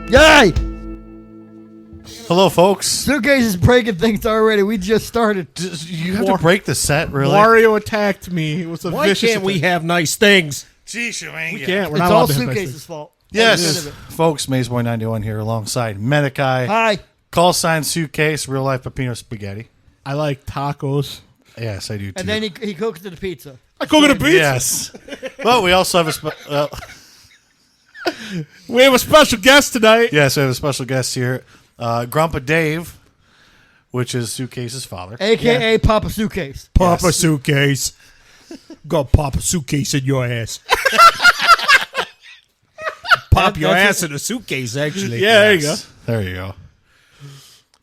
Yay! Hello, folks. Suitcase is breaking things already. We just started. You have to break the set, really? Wario attacked me. It was a Why vicious can't we attack. have nice things? Jeez, you ain't We get can't. We're It's not all allowed to have nice Suitcase's things. fault. Yes, folks, Mazeboy91 here alongside Medikai. Hi. Call sign Suitcase, real life Pepino Spaghetti. I like tacos. Yes, I do too. And then he cooks the pizza. I cook it a pizza. Yes. Well, we also have We have a special guest tonight. yes, we have a special guest here. Grandpa Dave, which is Suitcase's father. A.K.A. Papa Suitcase. Pop a Yes. suitcase. Go pop a suitcase in your ass. Pop your That's ass in a suitcase, actually. Yeah, there you go. There you go.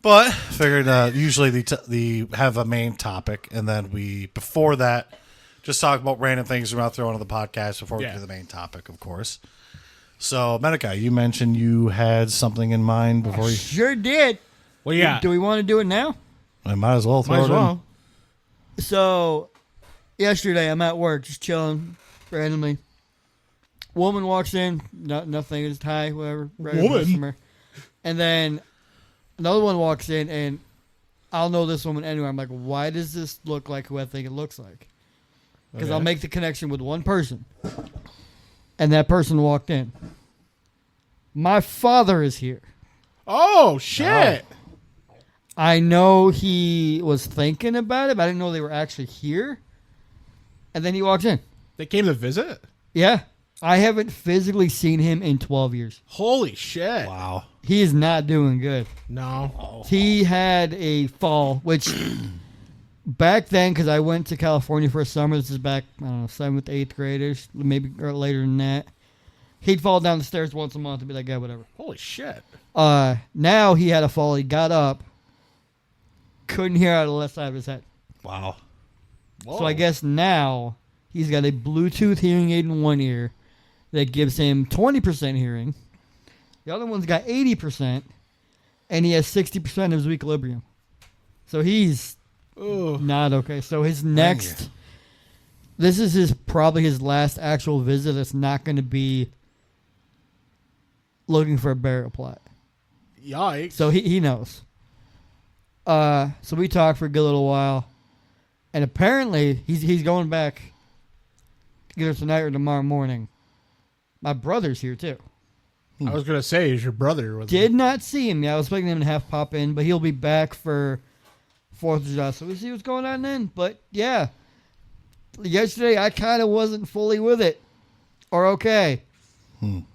But figured usually the have a main topic, and then we before that just talk about random things we're about to throw into the podcast before we get to the main topic, of course. So, Medikai, you mentioned you had something in mind before you. Sure did. Well, yeah. Do we want to do it now? I might as well throw Might it as well. So, yesterday I'm at work, just chilling randomly. Woman walks in, nothing, just hi, whatever. regular Woman? customer. And then another one walks in, and I'll know this woman anywhere. I'm like, why does this look like who I think it looks like? Because I'll make the connection with one person. And that person walked in. My father is here. Oh, shit. I know he was thinking about it, but I didn't know they were actually here. And then he walked in. They came to visit? Yeah. I haven't physically seen him in 12 years. Holy shit. Wow. He is not doing good. No. He had a fall, which back then, because I went to California for a summer, this is back, I don't know, 7th, 8th graders, maybe or later than that. He'd fall down the stairs once a month and be like, yeah, whatever. Holy shit. Now he had a fall. He got up, couldn't hear out of the left side of his head. Wow. Whoa. So I guess now he's got a Bluetooth hearing aid in one ear that gives him 20% hearing. The other one's got 80%, and he has 60% of his equilibrium. So he's Ugh. not okay. So his next, this is probably his last actual visit that's not going to be looking for a burial plot. Yikes. So he knows. So we talked for a good little while, and apparently he's going back either tonight or tomorrow morning. My brother's here too. I was going to say, is your brother with Did not see him. Yeah, I was expecting him to have pop in, but he'll be back for 4th of July. So we see what's going on then. But yeah, yesterday I kind of wasn't fully with it, or okay.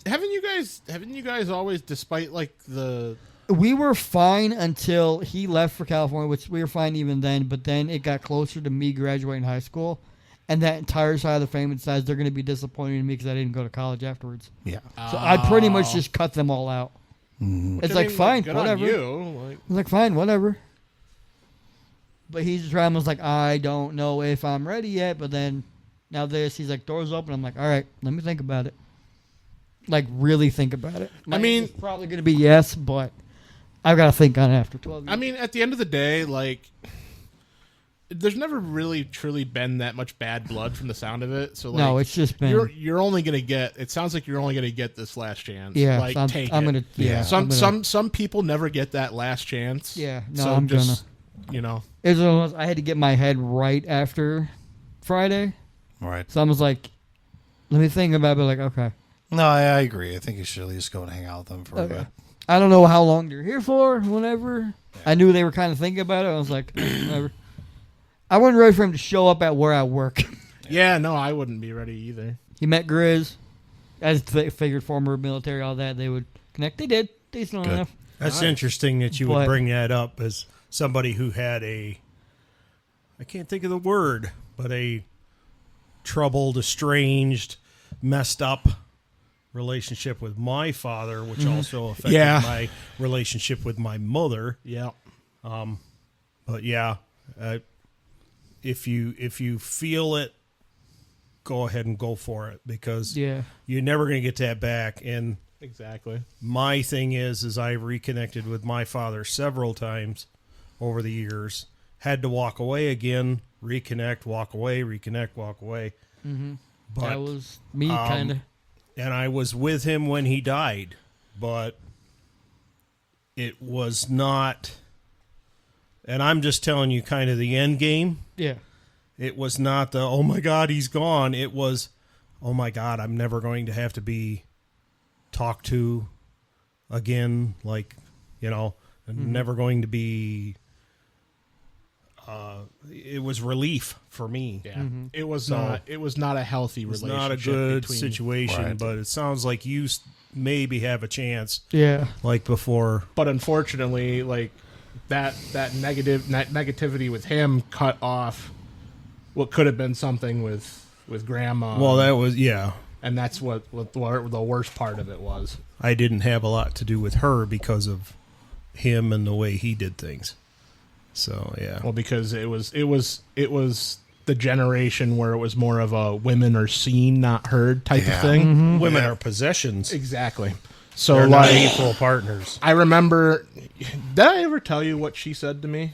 Haven't you guys always, despite like the... We were fine until he left for California, which we were fine even then. But then it got closer to me graduating high school, and that entire side of the family decides they're going to be disappointed in me because I didn't go to college afterwards. Yeah. So I pretty much just cut them all out. It's like, fine, good on whatever. you. Like, I was like, fine, whatever. But he's just trying. I was like, I don't know if I'm ready yet. But then now he's like, doors open. I'm like, all right, let me think about it. Like, really think about it. I mean, it's probably going to be yes, but I've got to think on it after 12 years. I mean, at the end of the day, like, there's never really truly been that much bad blood from the sound of it. So like, no, it's just been. you're only gonna get. It sounds like you're only gonna get this last chance. Yeah, like so take I'm it. gonna. Yeah, Some people never get that last chance. Yeah, no, so I'm just, you know. It was almost, I had to get my head right after Friday, All right. so I was like, let me think about it. Like, okay. No, I agree. I think you should at least go and hang out with them for a bit. I don't know how long you're here for, whatever. I knew they were kind of thinking about it. I was like, whatever. I wasn't ready for him to show up at where I work. Yeah, no, I wouldn't be ready either. He met Grizz. As they figured, former military, all that, they would connect. They did. Decent Good. enough. That's interesting that you But- would bring that up as somebody who had I can't think of the word, but a troubled, estranged, messed up relationship with my father, which also affected Yeah. my relationship with my mother. Yeah. But yeah, if you feel it, go ahead and go for it, because Yeah. you're never going to get that back. And Exactly. my thing is I reconnected with my father several times over the years. Had to walk away again, reconnect, walk away, reconnect, walk away. Mm-hmm. But That was me, kind of. and I was with him when he died, but it was not, and I'm just telling you kind of the end game. Yeah. It was not the, oh my God, he's gone. It was, oh my God, I'm never going to have to be talked to again. Like, I'm never going to be, it was relief for me. Yeah, it was not. It was not a healthy It's relationship. not a good between, situation, Right. but it sounds like you maybe have a chance Yeah. like before. But unfortunately, like that negativity with him cut off what could have been something with grandma. Well, that was, yeah. and that's what the worst part of it was. I didn't have a lot to do with her because of him and the way he did things. So, yeah. Well, because it was the generation where it was more of a women are seen, not heard type of thing. Women are possessions. Exactly. So They're not like, equal partners. I remember. Did I ever tell you what she said to me?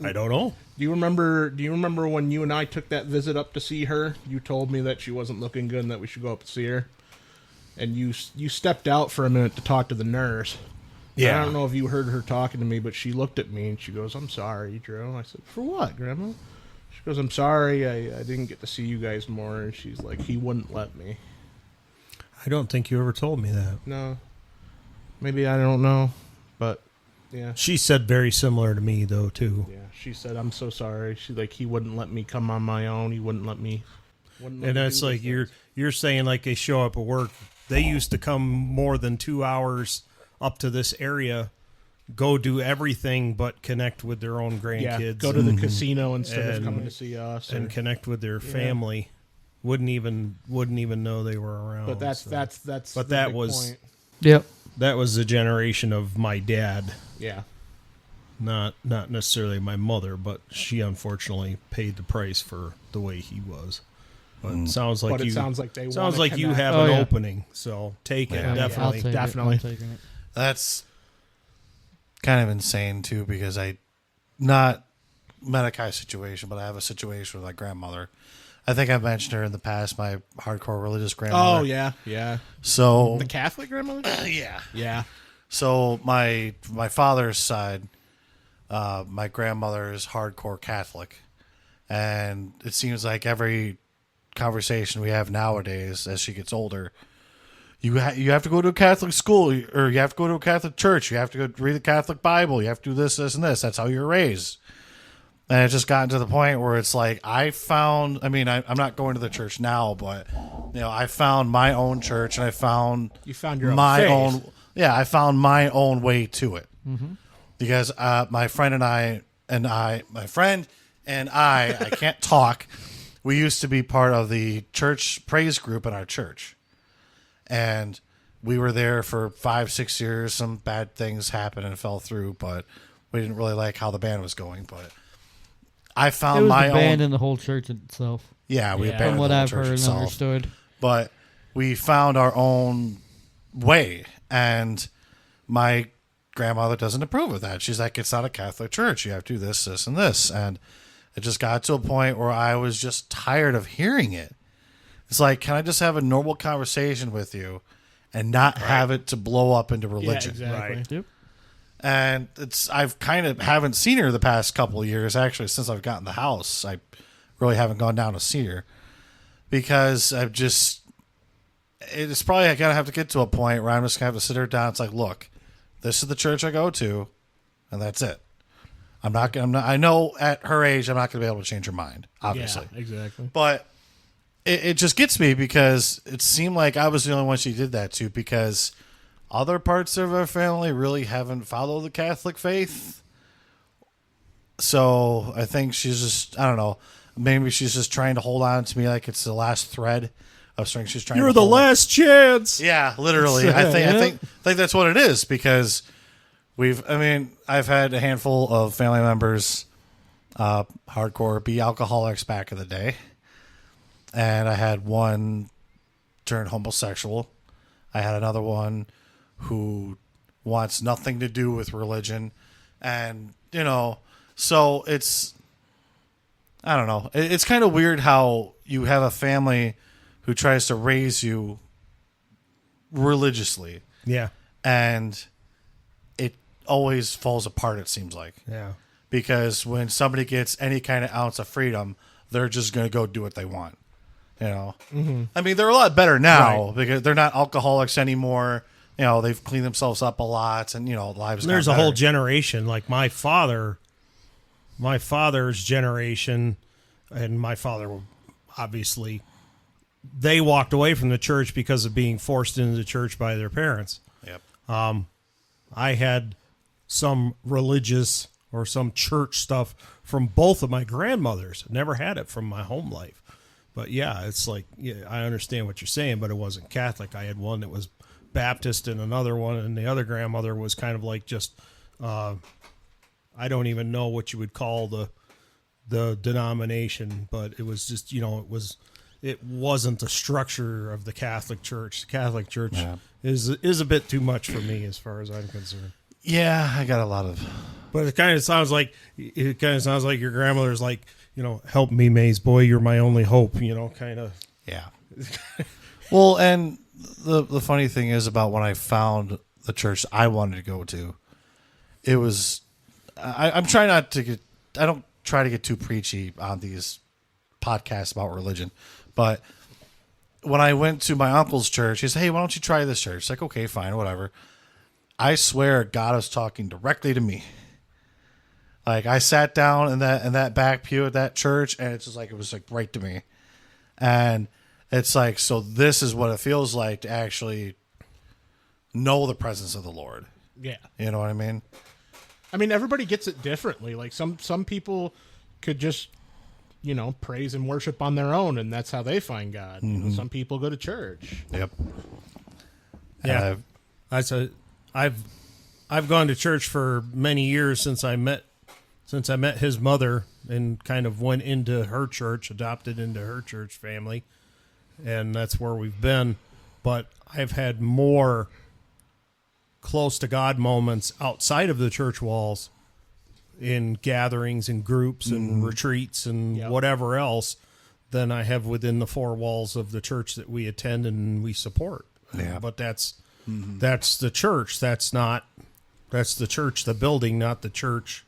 I don't know. Do you remember when you and I took that visit up to see her? You told me that she wasn't looking good and that we should go up to see her. And you stepped out for a minute to talk to the nurse. Yeah. I don't know if you heard her talking to me, but she looked at me and she goes, "I'm sorry, Drew." I said, "For what, Grandma?" She goes, "I'm sorry, I didn't get to see you guys more." And she's like, "He wouldn't let me." I don't think you ever told me that. No. Maybe I don't know. But, yeah. She said very similar to me, though, too. Yeah, she said, "I'm so sorry." She's like, "He wouldn't let me come on my own. He wouldn't let me." And that's like you're saying like they show up at work. They used to come more than 2 hours up to this area, go do everything but connect with their own grandkids. Go to the casino instead of coming to see us. and connect with their family. Wouldn't even know they were around. But that's so. But But the that big was- point. Yep. That was the generation of my dad, Yeah. not necessarily my mother, but she unfortunately paid the price for the way he was. But it sounds like But it you sounds like they sounds wanna like you connect. have Oh, an yeah. opening, so take it Yeah. definitely. I'll take Definitely. it. I'm taking it. That's kind of insane too, because I not Medicaid situation, but I have a situation with my grandmother. I think I've mentioned her in the past, my hardcore religious grandmother. Oh, yeah. Yeah. So The Catholic grandmother? yeah. Yeah. So my father's side, my grandmother is hardcore Catholic, and it seems like every conversation we have nowadays, as she gets older, you have to go to a Catholic school, or you have to go to a Catholic church, you have to go read the Catholic Bible, you have to do this, this, and this. That's how you're raised. And it's just gotten to the point where it's like I'm not going to the church now, but I found my own church, and I found You found your own my faith. own. Yeah, I found my own way to it, because my friend and I, I can't talk. We used to be part of the church praise group in our church, and we were there for 5-6 years. Some bad things happened and fell through, but we didn't really like how the band was going. But I It found was my the band own. and the whole church itself. Yeah, we Yeah. abandoned From what the I've church heard and itself. understood. But we found our own way, and my grandmother doesn't approve of that. She's like, "It's not a Catholic church. You have to do this, this, and this." And it just got to a point where I was just tired of hearing it. It's like, can I just have a normal conversation with you and not have it to blow up into Yeah, religion? exactly. Right. Yep. And I've kind of haven't seen her the past couple of years. Actually, since I've gotten the house, I really haven't gone down to see her, because it's probably I gotta have to get to a point where I'm just gonna have to sit her down. It's like, look, this is the church I go to, and that's it. I know at her age I'm not gonna be able to change her mind, obviously. Yeah, exactly. But it just gets me, because it seemed like I was the only one she did that to, because other parts of our family really haven't followed the Catholic faith. So I think she's just, I don't know, maybe she's just trying to hold on to me like it's the last thread of string. She's trying You're to the hold- last chance. Yeah, literally. I think that's what it is, because I've had a handful of family members, hardcore be alcoholics back in the day. And I had one turn homosexual. I had another one who wants nothing to do with religion. And, so it's, I don't know. It's kind of weird how you have a family who tries to raise you religiously, Yeah. and it always falls apart, it seems like. Yeah. Because when somebody gets any kind of ounce of freedom, they're just going to go do what they want. You know? Mm-hmm. I mean, they're a lot better now because they're not alcoholics anymore. You know, they've cleaned themselves up a lot, and, you know, lives There's got a whole better. generation, like my father's generation, and my father, obviously, they walked away from the church because of being forced into the church by their parents. Yep. I had some religious or some church stuff from both of my grandmothers. Never had it from my home life. But yeah, it's like, yeah, I understand what you're saying, but it wasn't Catholic. I had one that was Baptist and another one, and the other grandmother was kind of like just, I don't even know what you would call the denomination, but it was just, you know, it wasn't the structure of the Catholic Church. The Catholic Church is a bit too much for me as far as I'm concerned. Yeah, I got a lot of... But it kind of sounds like your grandmother's like, you know, help me, Maze boy, you're my only hope, you know, kind of. Yeah. Well, and the funny thing is about when I found the church I wanted to go to, it was... I'm trying not to get... I don't try to get too preachy on these podcasts about religion, but when I went to my uncle's church, he said, hey, why don't you try this church? It's like, okay, fine, whatever. I swear God was talking directly to me. Like, I sat down in that back pew at that church, and it's just like, it was like right to me. And it's like, so this is what it feels like to actually know the presence of the Lord. Yeah. You know what I mean? I mean, everybody gets it differently. Like some people could just, you know, praise and worship on their own, and that's how they find God. You know, some people go to church. Yep. Yeah. I've gone to church for many years since I met his mother and kind of went into her church, adopted into her church family, and that's where we've been. But I've had more close to God moments outside of the church walls in gatherings and groups and retreats and whatever else than I have within the four walls of the church that we attend and we support. Yeah. But that's the church. That's the church, the building, not the church.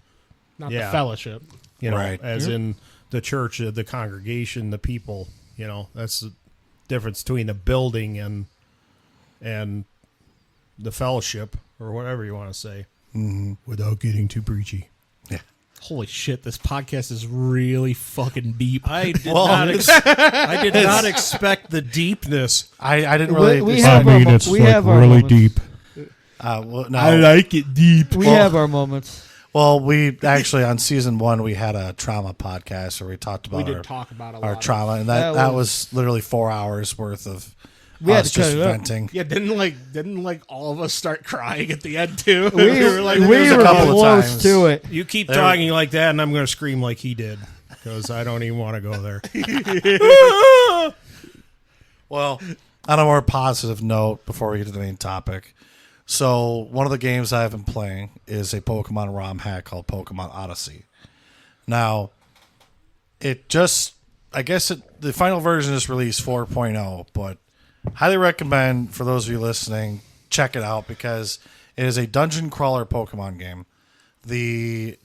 Not the fellowship. You know, Right. as in the church, the congregation, the people. You know, that's the difference between the building and the fellowship, or whatever you want to say, without getting too preachy. Yeah. Holy shit, this podcast is really fucking deep. I did not expect the deepness. I didn't really... We have our moments. Well, no. I like it deep. We have our moments. Well, we actually, on season 1, we had a trauma podcast where we talked about We did talk about a our lot trauma, and that was literally 4 hours worth of We had us to cut just it up. venting. Yeah, didn't all of us start crying at the end too? We were like, we there's a were couple of close times. to it. You keep There- talking like that, and I'm going to scream like he did, because I don't even want to go there. Well, on a more positive note, before we get to the main topic, so one of the games I've been playing is a Pokemon ROM hack called Pokemon Odyssey. Now, the final version is released 4.0, but highly recommend for those of you listening, check it out because it is a dungeon crawler Pokemon game. The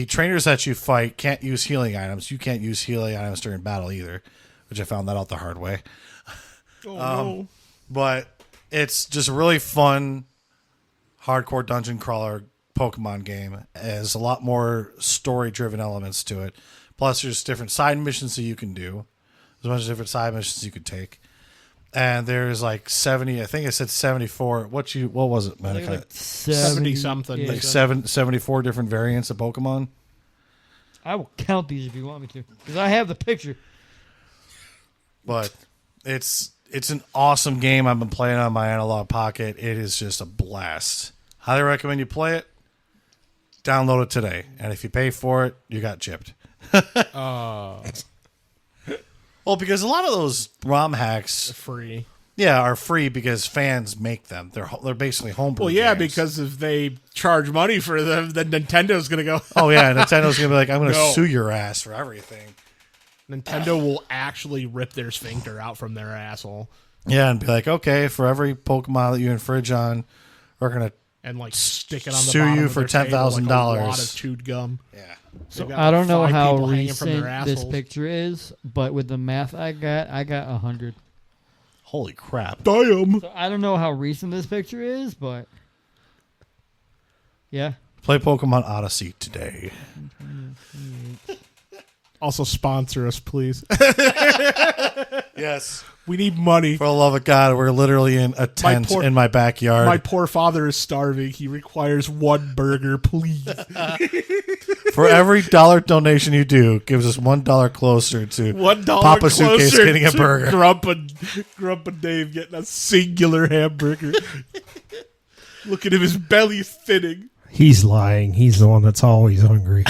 trainers that you fight can't use healing items. You can't use healing items during battle either, which I found that out the hard way. no. But it's just a really fun, hardcore dungeon crawler Pokemon game. It has a lot more story-driven elements to it. Plus, there's different side missions that you can do. There's a bunch of different side missions you could take. And there's like 70, I think I said 74. What was it, man? Like 70 something. Yeah, Like 74 different variants of Pokemon. I will count these if you want me to, because I have the picture. But it's an awesome game. I've been playing on my analog pocket. It is just a blast. Highly recommend you play it. Download it today. And if you pay for it, you got chipped. Well, because a lot of those ROM hacks, free. are free because fans make them. They're basically homebrew. Well, yeah, games. because if they charge money for them, then Nintendo's gonna go. oh yeah, Nintendo's gonna be like, I'm gonna No. sue your ass for everything. Nintendo will actually rip their sphincter out from their asshole. Yeah, and be like, okay, for every Pokemon that you infringe on, we're gonna and like stick it on the Sue bottom you of for their table, like $10,000. a wad of chewed gum. Yeah. So got, I don't like, know 5 how people hanging from their recent this assholes. picture is, but with the math I got 100. Holy crap. Damn. So I don't know how recent this picture is, but yeah. Play Pokemon Odyssey today. Also sponsor us, please. Yes. We need money. For the love of God, we're literally in a tent poor- in my backyard. My poor father is starving. He requires one burger, please. For every dollar donation you do, gives us $1 closer to $1 Papa Suitcase closer getting a to burger. Grump and Dave getting a singular hamburger. Look at him, his belly's thinning. He's lying. He's the one that's always hungry.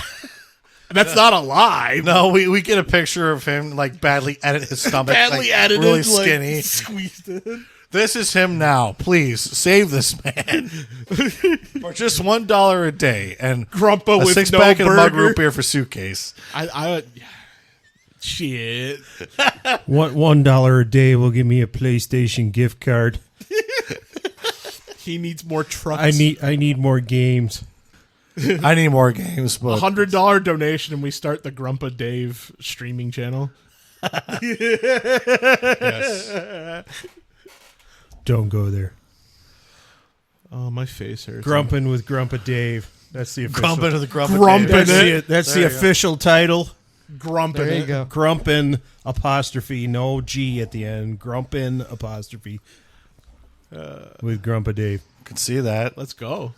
That's not a lie. No, we get a picture of him like badly edit his stomach, Badly like, edited, really like, skinny. squeezed in. This is him now. Please save this man for just $1 a day and Grumpa a with 6-pack no of mug burger. root beer for Suitcase. Shit. $1 a day will give me a PlayStation gift card. He needs more trucks. I need more games. I need more games, but $100 donation and we start the Grumpa Dave streaming channel. yes. Don't go there. Oh, my face hurts. Grumpin' with Grumpa Dave. That's the official. Grumpin' to the Grumpa. Grumpin' Dave. That's There the you go. official title. Grumpin' There you it. go. Grumpin' apostrophe, no G at the end. Grumpin' apostrophe with Grumpa Dave. Can see that. Let's go.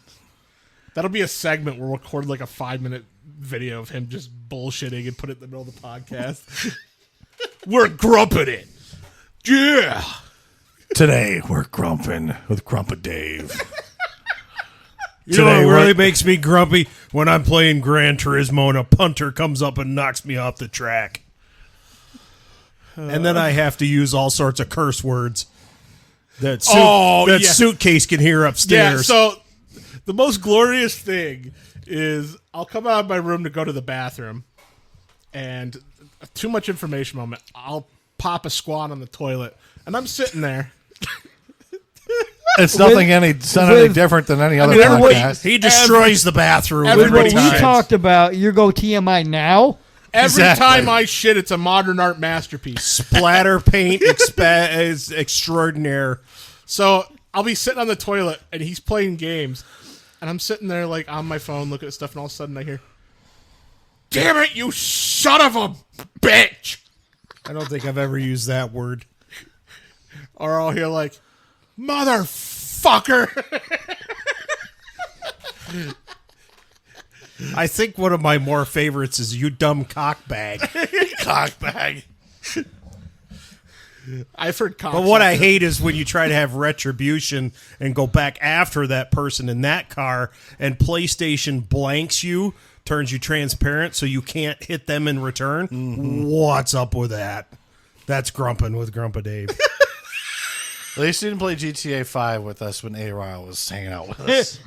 That'll be a segment where we'll record like a 5-minute video of him just bullshitting and put it in the middle of the podcast. We're grumping it. Yeah. Today we're grumping with Grumpa Dave. You know Today what really we're- makes me grumpy? When I'm playing Gran Turismo and a punter comes up and knocks me off the track. And then I have to use all sorts of curse words that, Yeah. Suitcase can hear Yeah, upstairs. so the most glorious thing is I'll come out of my room to go to the bathroom, and too much information moment. I'll pop a squat on the toilet, and I'm sitting there. It's nothing any different than any other mean, everybody- podcast. He destroys the bathroom. everybody- What every we time. talked about, you go TMI now. Every Exactly. time I shit, it's a modern art masterpiece. Splatter paint is extraordinaire. So I'll be sitting on the toilet, and he's playing games, and I'm sitting there like on my phone looking at stuff, and all of a sudden I hear, "Damn it, you son of a bitch!" I don't think I've ever used that word. Or I'll hear like, "Motherfucker!" I think one of my more favorites is "you dumb cockbag." Cockbag. I've heard cocksucker. But what I hate is when you try to have retribution and go back after that person in that car, and PlayStation blanks you, turns you transparent, so you can't hit them in return. What's up with that? That's grumping with Grumpa Dave. At least you didn't play GTA 5 with us when A-Ryle was hanging out with us.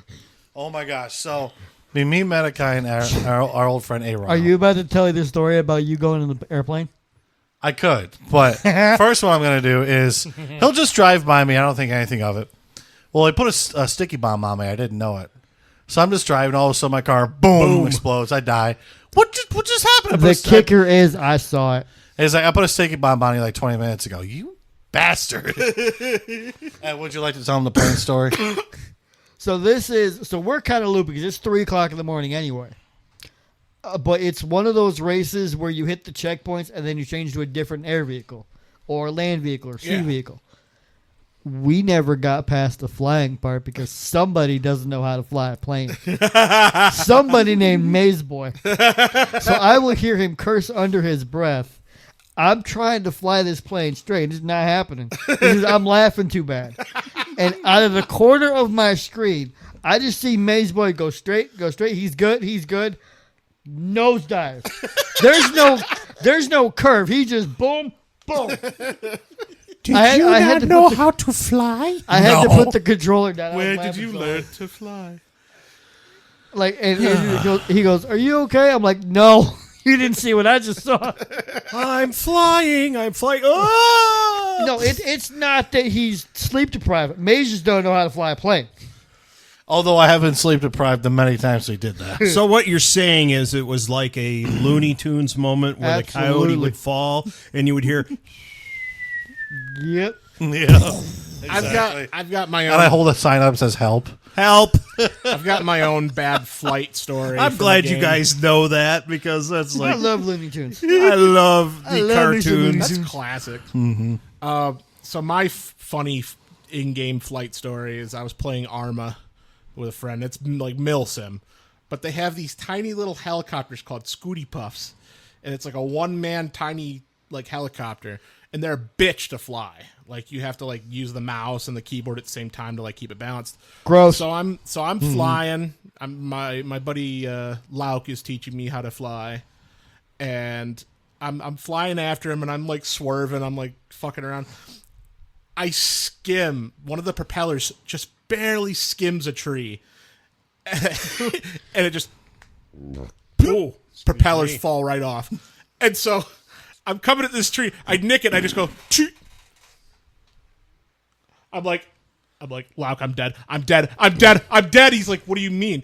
Oh my gosh. So, me, Medikai, and our old friend A-Ryle. Are you about to tell you the story about you going in the airplane? I could, but first what I'm going to do is he'll just drive by me. I don't think anything of it. Well, he put a sticky bomb on me. I didn't know it. So I'm just driving. All of a sudden, my car, boom, explodes. I die. What just happened? The kicker is I saw it. He's like, I put a sticky bomb on you like 20 minutes ago. You bastard. Would you like to tell him the plane story? So we're kind of loopy because it's 3:00 in the morning anyway. But it's one of those races where you hit the checkpoints and then you change to a different air vehicle or land vehicle or sea vehicle. We never got past the flying part because somebody doesn't know how to fly a plane. Somebody named Maze Boy. So I will hear him curse under his breath. I'm trying to fly this plane straight. It's not happening. Because I'm laughing too bad. And out of the corner of my screen, I just see Maze Boy go straight. He's good. Nosedive. There's no curve. He just boom, boom. I had to know how to fly? I had to put the controller down. I was Where did laughing you so learn hard. to fly? And he goes, "Are you okay?" I'm like, "No, you didn't see what I just saw." I'm flying. Oh! No, it's not that he's sleep deprived. Maze just don't know how to fly a plane. Although I have been sleep deprived the many times we did that. So what you're saying is it was like a Looney Tunes moment where the coyote Absolutely. would fall and you would hear, Yep. Yeah. I've got my And I own. hold a sign up that says help. help. I've got my own bad flight story. I'm from the glad you game. guys know that because that's I like, love Looney Tunes. I love the I love me some Looney cartoons. That's classic. Mm-hmm. So my funny in-game flight story is I was playing Arma with a friend. It's like Milsim, but they have these tiny little helicopters called Scooty Puffs, and it's like a one-man tiny like helicopter, and they're a bitch to fly. Like you have to like use the mouse and the keyboard at the same time to like keep it balanced. Gross. So I'm flying. My buddy Lauk is teaching me how to fly, and I'm flying after him, and I'm like swerving. I'm like fucking around. I skim. One of the propellers just barely skims a tree, and it just propellers fall right off. And so I'm coming at this tree. I nick it. I just go. Choo. I'm like, Lauk, I'm dead. I'm dead. I'm dead. I'm dead. He's like, what do you mean?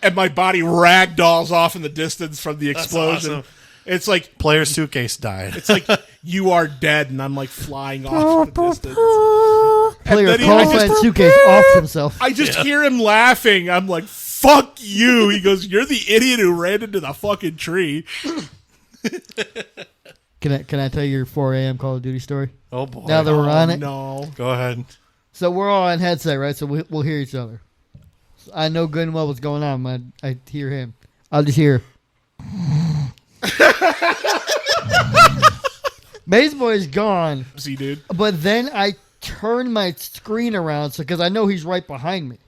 And my body ragdolls off in the distance from the explosion. awesome. It's like Player's suitcase died. it's like you are dead, and I'm like flying off in the distance. Player then he- call I just- sign suitcase off himself. I just hear him laughing. I'm like, fuck you. He goes, you're the idiot who ran into the fucking tree. Can I tell you your 4 a.m. Call of Duty story? Oh, boy. Now that we're on it. No. Go ahead. So we're all on headset, right? So we'll hear each other. So I know good and well what's going on. When I hear him. I'll just hear. Maze Boy's gone, See, dude. but then I turn my screen around because I know he's right behind me.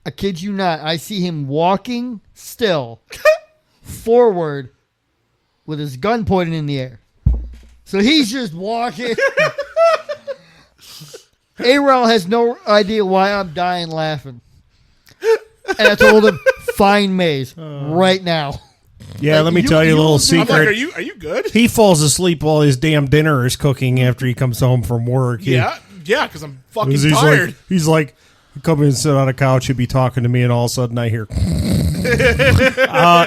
I kid you not. I see him walking still forward with his gun pointed in the air. So he's just walking. A-Rail has no idea why I'm dying laughing. And I told him, find Maze right now. Yeah, Like, let me you- tell you a you little will do- I'm like, secret. are you good? He falls asleep while his damn dinner is cooking after he comes home from work. Yeah, because I'm fucking He's tired. like, come in and sit on a couch, he'd be talking to me, and all of a sudden I hear,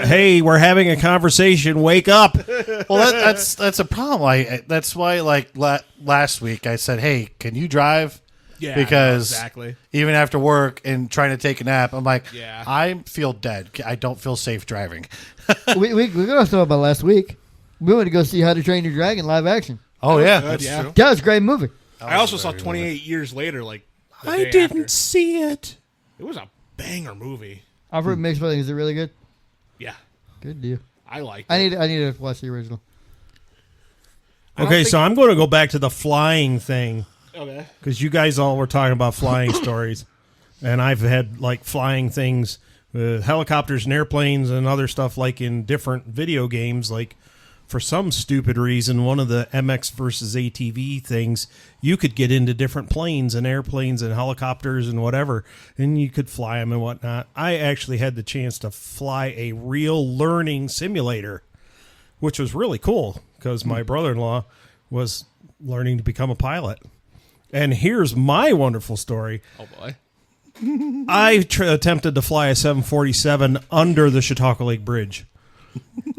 hey, we're having a conversation, wake up. Well, that's a problem. That's why, like, last week I said, hey, can you drive? Yeah, Because exactly. even after work and trying to take a nap, I'm like, Yeah. I feel dead. I don't feel safe driving. We're going to talk about last week. We went to go see How to Train Your Dragon live action. Oh, yeah. good, That's yeah. true. That was a great movie. I also saw 28 years later, like the I day didn't after. see it. It was a banger movie. I've heard mixed feelings. Is it really good? Yeah, Good deal. I liked I it. need to watch the original. don't Okay, think- so I'm going to go back to the flying thing. Okay. Because you guys all were talking about flying stories, and I've had like flying things, helicopters and airplanes and other stuff like in different video games. Like for some stupid reason, one of the MX versus ATV things, you could get into different planes and airplanes and helicopters and whatever, and you could fly them and whatnot. I actually had the chance to fly a real learning simulator, which was really cool because my brother-in-law was learning to become a pilot. And here's my wonderful story. Oh boy. I attempted to fly a 747 under the Chautauqua Lake Bridge.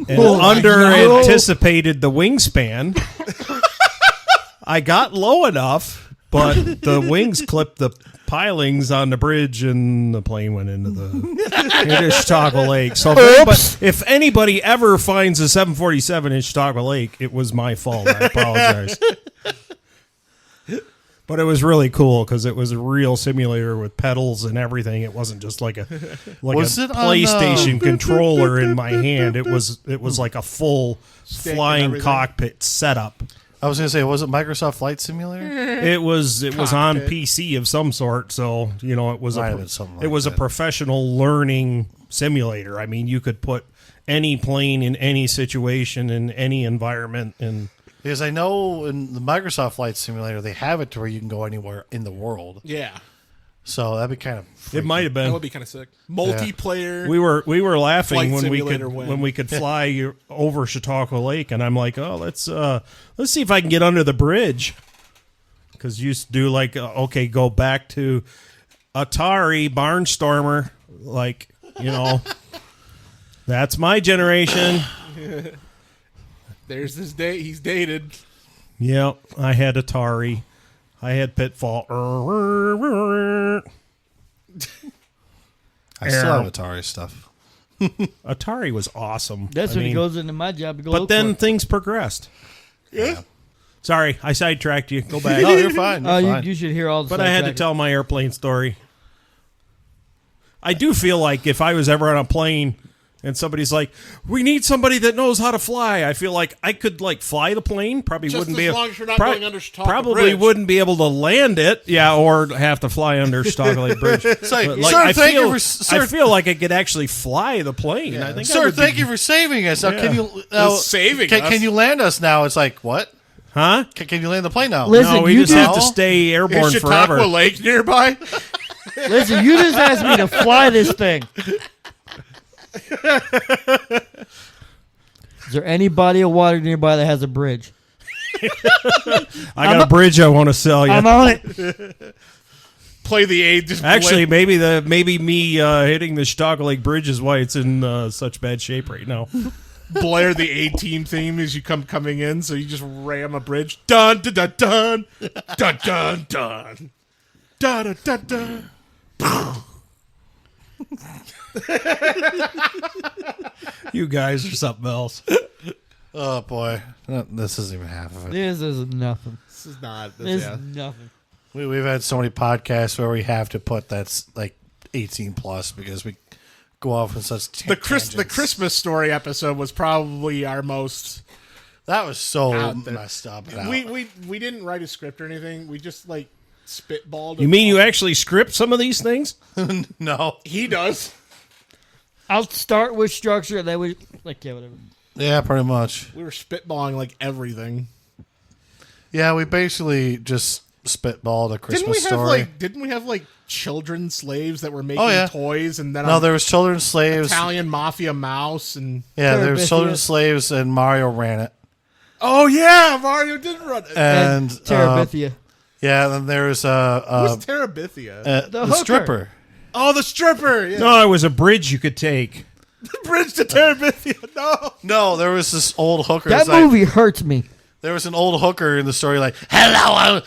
And anticipated the wingspan. I got low enough, but the wings clipped the pilings on the bridge and the plane went into Chautauqua Lake. So if anybody ever finds a 747 in Chautauqua Lake, it was my fault. I apologize. But it was really cool because it was a real simulator with pedals and everything. It wasn't just like a Was it on, PlayStation controller in my hand. It was like a full Stick and flying everything. cockpit setup. I was going to say, was it Microsoft Flight Simulator? It was on Cockpit. PC of some sort. So it was Might have been something it like was a that. professional learning simulator. I mean, you could put any plane in any situation in any environment and. Because I know in the Microsoft Flight Simulator, they have it to where you can go anywhere in the world. Yeah, So that'd be kind of freaky. It might have that been. would be kind of sick. Multiplayer. We were laughing Flight when we simulator win. when we could fly over Chautauqua Lake, and I'm like, oh, let's see if I can get under the bridge, because you used to do like, okay, go back to Atari Barnstormer, like, you know, that's my generation. There's this date. He's dated. Yep, I had Atari. I had Pitfall. I still have Atari stuff. Atari was awesome. That's I when he mean, goes into my job to go But look then for it. things progressed. Yeah. Sorry, I sidetracked you. Go back. No, you're fine. You're You, fine. you should hear all the But I had to sidetrack. tell my airplane story. I do feel like if I was ever on a plane and somebody's like, "We need somebody that knows how to fly," I feel like I could like fly the plane. Probably Just wouldn't as be. long as you're not going under top of Probably bridge. wouldn't be able to land it. Yeah, or have to fly under Stockley Bridge. It's like, But, sir, I thank feel, you for sir, I feel like I could actually fly the plane. I think. I sir, would thank be, you for saving us. Now, Yeah. can you now, Saving can, us? can you land us now? It's like what? Huh? Can you land the plane now? Listen, No, we you just do- have to stay airborne Is Chautauqua forever. Lake nearby? Listen, you just asked me to fly this thing. Is there any body of water nearby that has a bridge? I got a bridge I want to sell you. I'm on it. Play the aid. Just Actually, maybe me hitting the Stockley Lake Bridge is why it's in such bad shape right now. blare the A-Team theme as you coming in, so you just ram a bridge. Dun dun dun dun dun dun dun dun dun dun. You guys are something else. Oh boy, this isn't even half of it. This is nothing. This is not. This Yeah. is nothing. We've had so many podcasts where we have to put that's like 18 plus because we go off in such The tangents. Christmas story episode was probably our most. That was so Out there. messed up. and We didn't write a script or anything. We just like spitballed. You mean you actually script some of these things? no. He does. I'll start with structure, then we like whatever. Yeah, pretty much. We were spitballing like everything. Yeah, we basically just spitballed a Christmas story. Didn't we have like children slaves that were making Oh, yeah. toys and then No, there was children's slaves. Italian mafia mouse and Yeah, there was Terabithia. children's slaves, and Mario ran it. oh yeah, Mario did run it. And Terabithia. yeah, then there was Who's Terabithia? The the hooker. stripper. Oh, the stripper. Yeah. No, it was a bridge you could take. Bridge to Terabithia. No. No, there was this old hooker. That It's like- movie hurts me. there was an old hooker in the story, like, "Hello,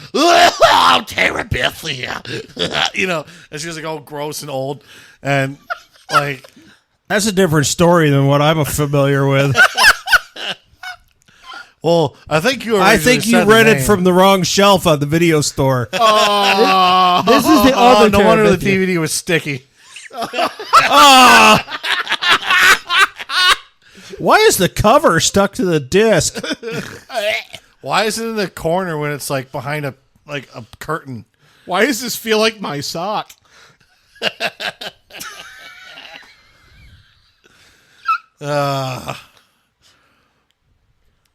I'm Terabithia," you know, and she was like all gross and old, and like, That's a different story than what I'm familiar with. well, I think you. I think you originally said read the it name. from the wrong shelf at the video store. This is the Oh, other no wonder the Terabithia. DVD was sticky. Why is the cover stuck to the disc? Why is it in the corner when it's like behind a curtain? Why does this feel like my sock?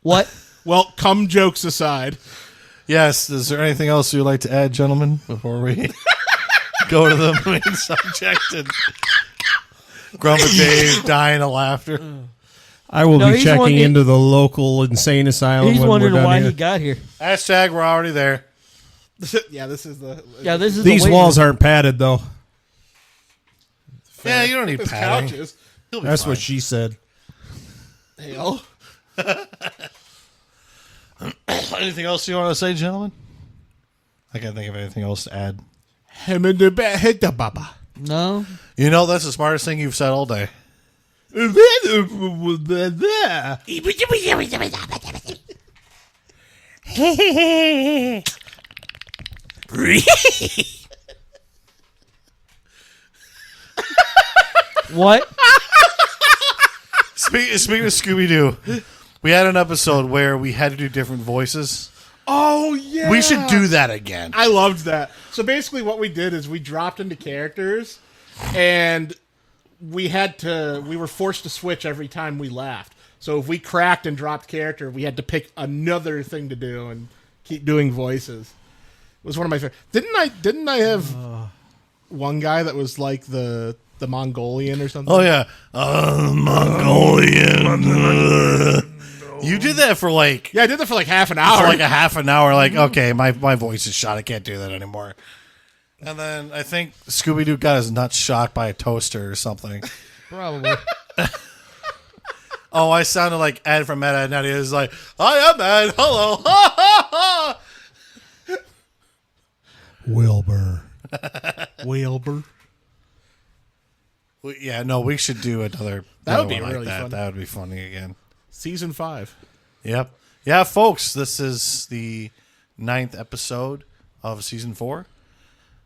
What? Well, cum jokes aside, Yes. Is there anything else you'd like to add, gentlemen, before we go to the main subject and Grumble Dave dying of laughter? I will No, be he's checking wondering- into the local insane asylum He's when wondering we're done why here. he got here. Hashtag we're already there. yeah, this is the Yeah, this is These the waiting walls room. aren't padded, though. Yeah, you don't need this padding. couches. You'll be That's fine. what she said. Hell. Anything else you want to say, gentlemen? I can't think of anything else to add. Him in the bed, hit the baba. No. You know, that's the smartest thing you've said all day. What? Speaking of Scooby Doo, we had an episode where we had to do different voices. Oh yeah. We should do that again. I loved that. So basically, what we did is we dropped into characters, and we were forced to switch every time we laughed. So if we cracked and dropped character, we had to pick another thing to do and keep doing voices. It was one of my favorite. Didn't I have one guy that was like the Mongolian or something? Oh yeah, Mongolian. You did that for like Yeah, I did that for like half an for hour. like a half an hour. Like, okay, my voice is shot. I can't do that anymore. And then I think Scooby Doo got his nuts shocked by a toaster or something. Probably. Oh, I sounded like Ed from Ed, Ed, and Eddie. It was like, "Hi, I'm Ed. Hello." Wilbur. Wilbur. Yeah, no, we should do another. That would be one like really that. fun. That would be funny again. Season 5. Yep. Yeah, folks, this is the 9th episode of season 4.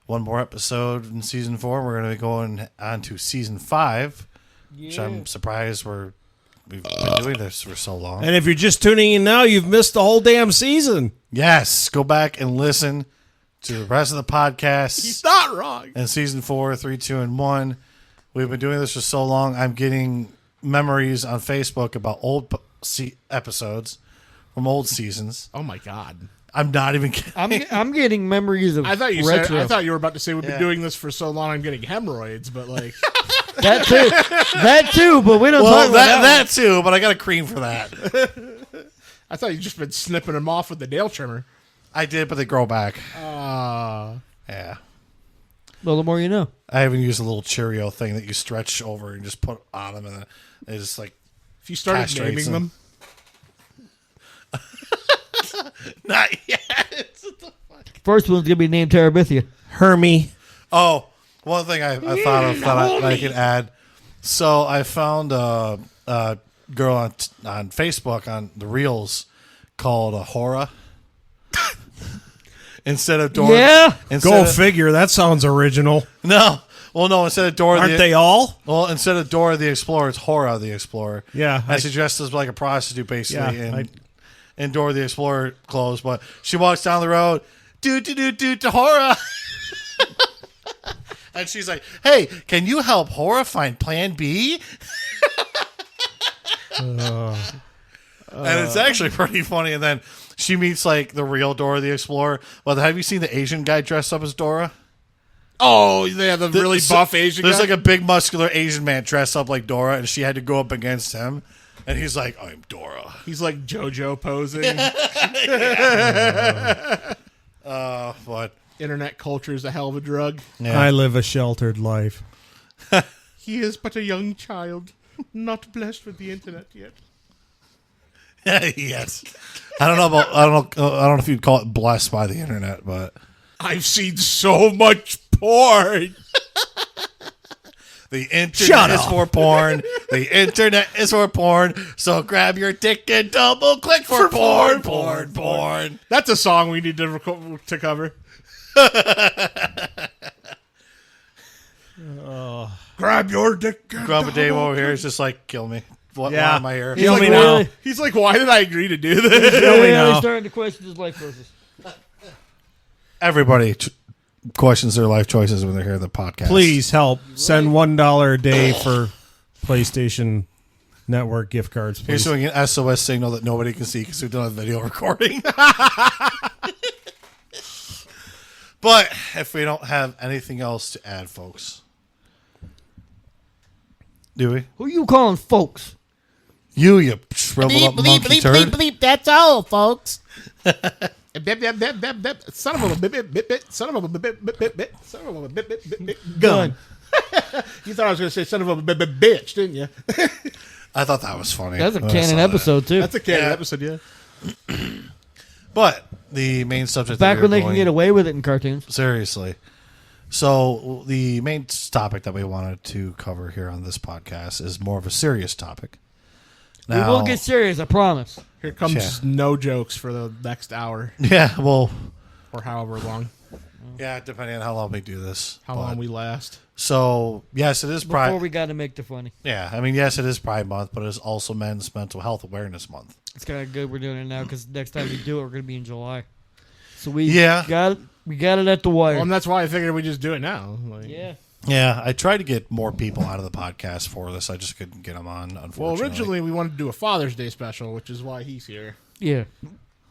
One more episode in season 4. We're going to be going on to season 5, which I'm surprised we've been doing this for so long. And if you're just tuning in now, you've missed the whole damn season. Yes, go back and listen to the rest of the podcast. He's not wrong. In season 4, 3, 2, and 1. We've been doing this for so long. I'm getting memories on Facebook about old episodes from old seasons. Oh my god. I'm not even kidding. I'm getting memories of I thought you retro. said I thought you were about to say we've been Yeah. doing this for so long I'm getting hemorrhoids, but like that too. That too, but we don't Well, talk about that too, but I got a cream for that. I thought you just been snipping them off with the nail trimmer. I did, but they grow back. Uh Yeah. Well, the more you know. I even used a little Cheerio thing that you stretch over and just put on them, and then it just like if you started Castrates naming them, not yet. First one's gonna be named Terabithia. Hermie. Oh, one thing I thought of that I could add. So I found a girl on Facebook on the Reels called Hora. Instead of Dora. Yeah? Go figure. That sounds original. No. Well, no. Instead of Dora, Aren't they all? Well, instead of Dora the Explorer, it's Hora the Explorer. Yeah, I suggest as like a prostitute, basically, Yeah, in Dora the Explorer clothes. But she walks down the road, do to Hora, and she's like, "Hey, can you help Hora find Plan B?" And it's actually pretty funny. And then she meets like the real Dora the Explorer. Well, have you seen the Asian guy dressed up as Dora? oh, yeah, the really buff Asian There's guy. like a big muscular Asian man dressed up like Dora, and she had to go up against him. And he's like, "I'm Dora." He's like JoJo posing. But Internet culture is a hell of a drug. yeah. I live a sheltered life. He is but a young child, not blessed with the internet yet. Yes. I don't know if you'd call it blessed by the internet, but I've seen so much porn. the internet Shut is up. for porn. The internet is for porn. So grab your dick and double click for porn. That's a song we need to cover. Grab your dick. and Grandpa Dave double over here is just like, kill me. Why Yeah. am I here? Kill like, me "Why- now. He's like, why did I agree to do this? Kill me Yeah, he's now. starting to question his life choices. Everybody questions their life choices when they hear the podcast. Please help. Send $1 a day for PlayStation Network gift cards, Here's please. doing an SOS signal that nobody can see because we don't have video recording. But if we don't have anything else to add, folks, do we? Who you calling folks? You shriveled up monkey turd. That's all, folks. Bip, bip, bip, bip, bip. Son of a bip, bip, bip, bip. Son of a bip, bip, bip, bip, bip. Son of a bip, bip, bip, bip. Gun. You thought I was going to say son of a bip, bip, bitch, didn't you? I thought that was funny. That's a when I canon saw that. episode too. That's a canon Yeah. episode, yeah. But the main subject. Back that when we're they can going- get away with it in cartoons. Seriously. So the main topic that we wanted to cover here on this podcast is more of a serious topic. We will get serious, I promise. Here comes Yeah. no jokes for the next hour yeah, well, or however long, yeah, depending on how long we do this. how long we last. So yes, it is Before Pride. we got to make the funny. Yeah, I mean, yes, it is Pride Month, but it is also Men's Mental Health Awareness Month. It's kind of good we're doing it now because next time we do it, we're going to be in July. So we Yeah. got it at the wire. Well, and that's why I figured we just do it now. Like, yeah. Yeah, I tried to get more people out of the podcast for this. I just couldn't get them on, unfortunately. Well, originally we wanted to do a Father's Day special, which is why he's here. Yeah.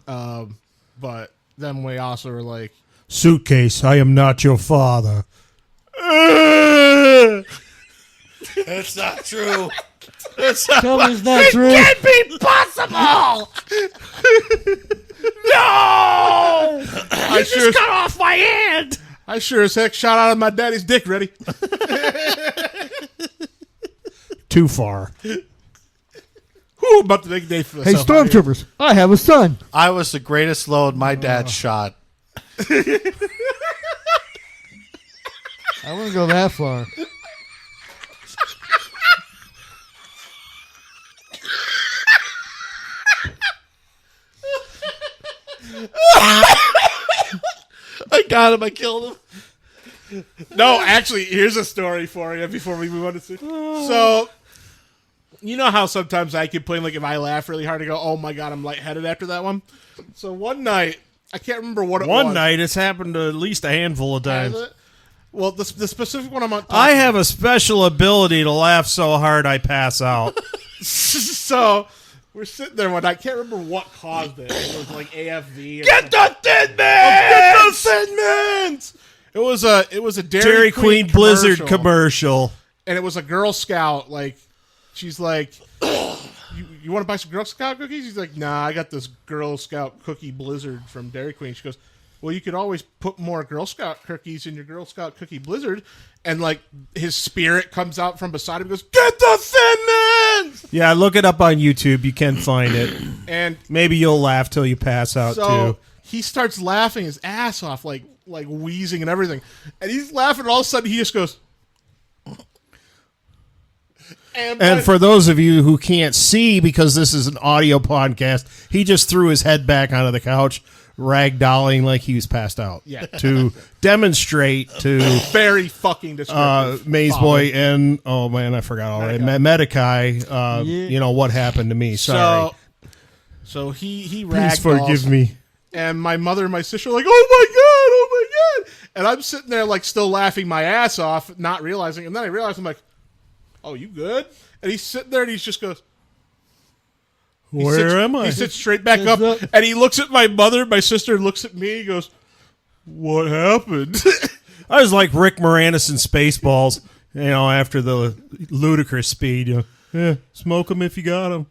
But then we also were like, Suitcase, I am not your father. It's not true. Tell me it's not true. Can't be possible. No! I sure cut off my hand. I sure as heck shot out of my daddy's dick. Ready? Too far. Whoo, about to make a day for Hey, myself. out here. stormtroopers! I have a son. I was the greatest load my dad shot. I wouldn't go that far. I got him. I killed him. No, actually, here's a story for you before we move on to So, you know how sometimes I complain, like, if I laugh really hard, I go, oh my God, I'm lightheaded after that one? So one night, I can't remember what it was. One night, it's happened at least a handful of Has times. it? Well, the specific one I'm on. I have a special ability to laugh so hard I pass out. So, we're sitting there one night. I can't remember what caused it. It was like AFV. Or Get the Thin Get Man! the Thin Mints! It was a Dairy Queen Blizzard commercial. And it was a Girl Scout. Like, she's like, you want to buy some Girl Scout cookies? He's like, nah, I got this Girl Scout cookie Blizzard from Dairy Queen. She goes, well, you could always put more Girl Scout cookies in your Girl Scout cookie Blizzard. And, like, his spirit comes out from beside him and goes, get the Thin Mints! Yeah, look it up on YouTube. You can find it. And Maybe you'll laugh till you pass out, so too. he starts laughing his ass off, like wheezing and everything. And he's laughing, and all of a sudden he just goes... And for those of you who can't see, because this is an audio podcast, he just threw his head back onto the couch, ragdolling like he was passed out. Yeah. To demonstrate to very fucking descriptive. Maze Boy and, oh man, I forgot already, Medikai, you know, what happened to me. Sorry. So he Please ragdolls. forgive me. And my mother and my sister are like, oh my God. And I'm sitting there like still laughing my ass off, not realizing. And then I realize, I'm like, oh, you good? And he's sitting there and he just goes, Where am I? He sits straight back up and he looks at my mother. My sister looks at me. He goes, what happened? I was like Rick Moranis in Spaceballs, you know, after the ludicrous speed. You know, yeah, smoke them if you got them.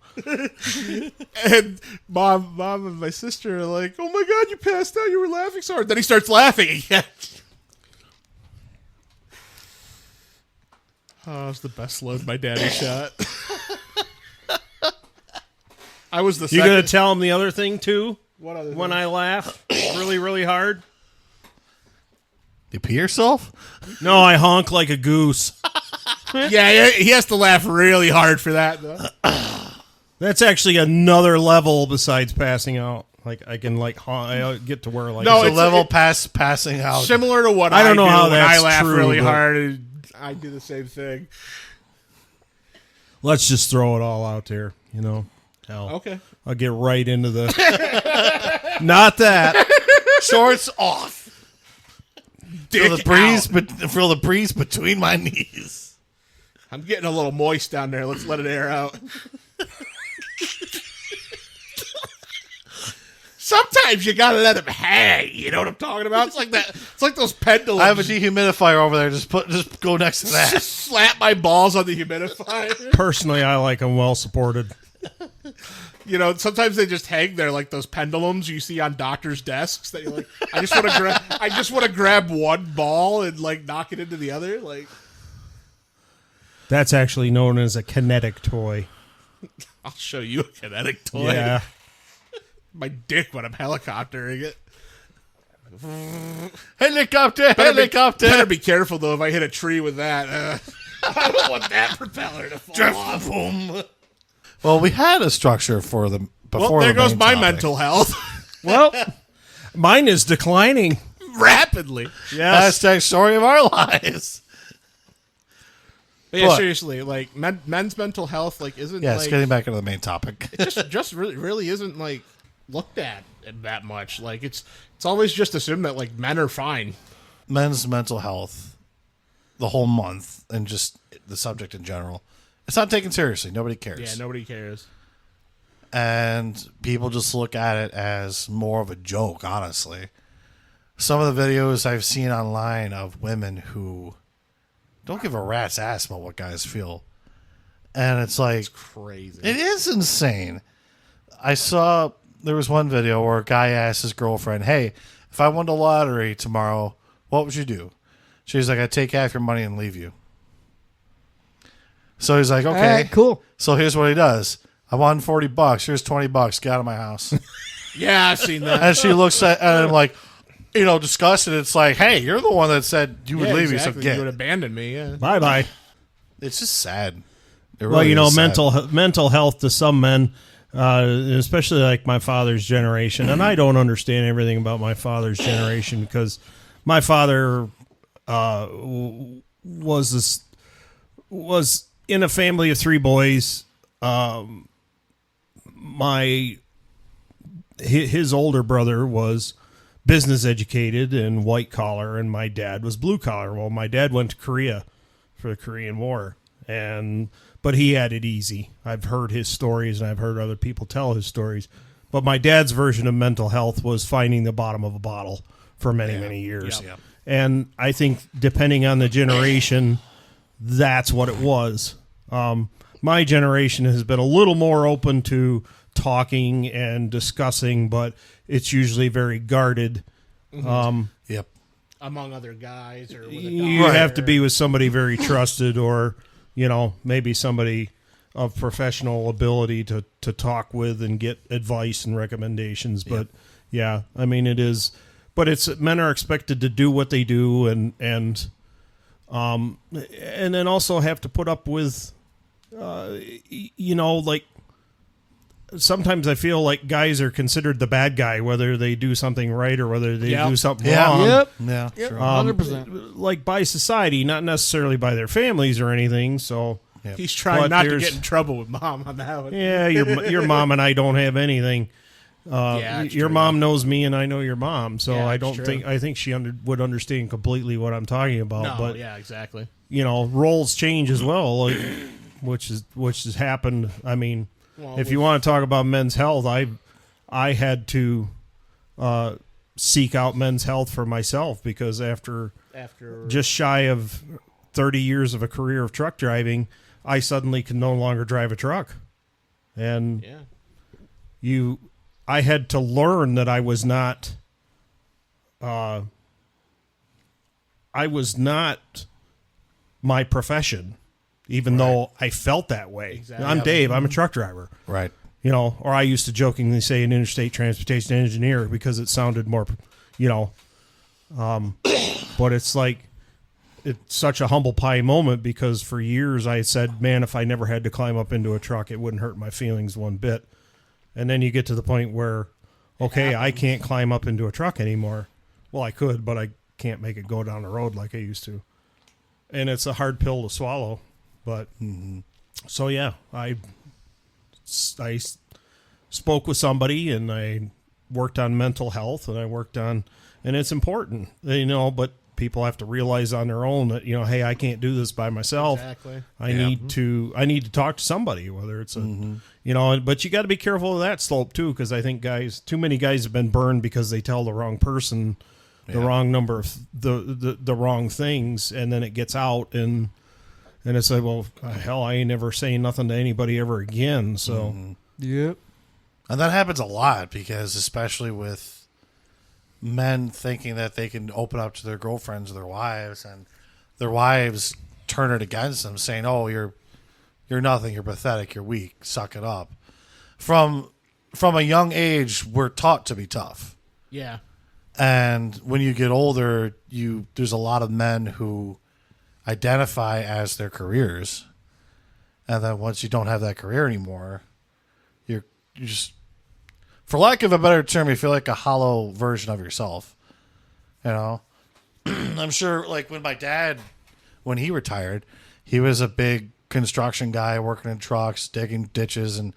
And mom and my sister are like, oh my God, you passed out. You were laughing so hard. Then he starts laughing again. Oh, it's the best load my daddy shot. I was the You second. gonna tell him the other thing too? What other When thing? I laugh really, really hard? You pee yourself? No, I honk like a goose. Yeah, he has to laugh really hard for that, though. That's actually another level besides passing out. Like I can like I get to where like No, The it's- level it- past passing out. Similar to what I don't know do how when that's I laugh true, really but- hard. And I do the same thing. let's just throw it all out there, you know. Hell, Okay. I'll get right into the not that. Shorts off. Feel Dick feel the breeze between my knees. I'm getting a little moist down there. Let's let it air out. Sometimes you gotta let him hang. You know what I'm talking about? It's like that. It's like those pendulums. I have a dehumidifier over there. Just go next to that. Just slap my balls on the humidifier. Personally, I like them well supported. You know, sometimes they just hang there like those pendulums you see on doctors' desks. That you're like, I just want to grab one ball and like knock it into the other. Like, That's actually known as a kinetic toy. I'll show you a kinetic toy. Yeah. My dick when I'm helicoptering it. Helicopter, Better be careful though if I hit a tree with that. I don't want that propeller to fall off. Boom. Well, we had a structure for them before. Well, there the goes main my topic. mental health. Well, mine is declining. Rapidly. Yes. Hashtag story of our lives. But yeah, But- seriously, like men's mental health, like isn't Yes, like getting back into the main topic. just really isn't like looked at that much. Like it's always just assumed that like men are fine. Men's mental health, the whole month, and just the subject in general. It's not taken seriously. Nobody cares. Yeah, nobody cares. And people just look at it as more of a joke, honestly. Some of the videos I've seen online of women who don't give a rat's ass about what guys feel. And it's like, Crazy. it is insane. There was one video where a guy asked his girlfriend, hey, if I won the lottery tomorrow, what would you do? She's like, I'd take half your money and leave you. So he's like, okay, All right, cool. So here's what he does. I won $40. Here's $20. Get out of my house. Yeah, I've seen that. And she looks at him like, disgusted. It's like, hey, you're the one that said you would leave exactly. me, so get. You would abandon me. Yeah. Bye-bye. It's just sad. It Well, really is sad. mental health to some men, especially like my father's generation, and I don't understand everything about my father's generation because my father was in a family of 3 boys. His older brother was business educated and white collar, and my dad was blue collar. Well, my dad went to Korea for the Korean War, but he had it easy. I've heard his stories, and I've heard other people tell his stories. But my dad's version of mental health was finding the bottom of a bottle for many years. Yep. And I think depending on the generation, that's what it was. My generation has been a little more open to talking and discussing, but it's usually very guarded. Yep. Among other guys, or with a You doctor. have to be with somebody very trusted, or maybe somebody of professional ability to talk with and get advice and recommendations. But yeah, I mean it is. But men are expected to do what they do, and then also have to put up with, like. Sometimes I feel like guys are considered the bad guy, whether they do something right or whether they do something wrong. Yep. Yeah. Yep. True. 100%. Like by society, not necessarily by their families or anything. So He's trying But not to there's- get in trouble with mom on that one. yeah, your mom and I don't have anything. Yeah, that's Your true. mom knows me, and I know your mom, so Yeah, I that's don't true. think I think she would understand completely what I'm talking about. No, but yeah, exactly. roles change as well, like, which has happened. I mean, Well, if you want to talk about men's health, I had to seek out men's health for myself because after just shy of 30 years of a career of truck driving, I suddenly could no longer drive a truck, and yeah, I had to learn that I was not my profession, even though I felt that way. Exactly. I'm Dave. I'm a truck driver. Right. Or I used to jokingly say an interstate transportation engineer because it sounded more, but it's like, it's such a humble pie moment because for years I said, man, if I never had to climb up into a truck, it wouldn't hurt my feelings one bit. And then you get to the point where, okay, I can't climb up into a truck anymore. Well, I could, but I can't make it go down the road like I used to. And it's a hard pill to swallow. But so, yeah, I spoke with somebody and I worked on mental health and and it's important, but people have to realize on their own that, hey, I can't do this by myself. exactly. I need to talk to somebody, whether it's but you got to be careful of that slope too, because I think too many guys have been burned because they tell the wrong person the wrong number of the wrong things, and then it gets out and it's like, well, hell, I ain't never saying nothing to anybody ever again. So Yep. And that happens a lot because, especially with men thinking that they can open up to their girlfriends or their wives, and their wives turn it against them, saying, "Oh, you're nothing. You're pathetic. You're weak. Suck it up." From a young age, we're taught to be tough, Yeah, and when you get older, there's a lot of men who identify as their careers, and then once you don't have that career anymore, you just, for lack of a better term, you feel like a hollow version of yourself. I'm sure, like when my dad, when he retired, he was a big construction guy working in trucks, digging ditches and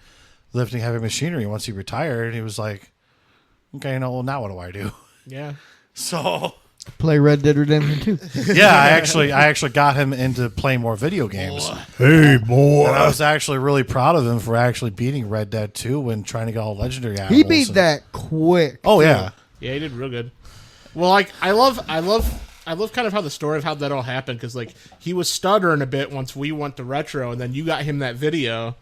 lifting heavy machinery. Once he retired, he was like, okay, well, now what do I do? yeah. So Play Red Dead Redemption 2. yeah, I actually got him into playing more video games. hey, boy. And I was actually really proud of him for actually beating Red Dead 2 when trying to get all legendary animals. He beat that quick. Oh yeah. Yeah, he did real good. Well, like I love I love kind of how the story of how that all happened, because like he was stuttering a bit once we went to retro, and then you got him that video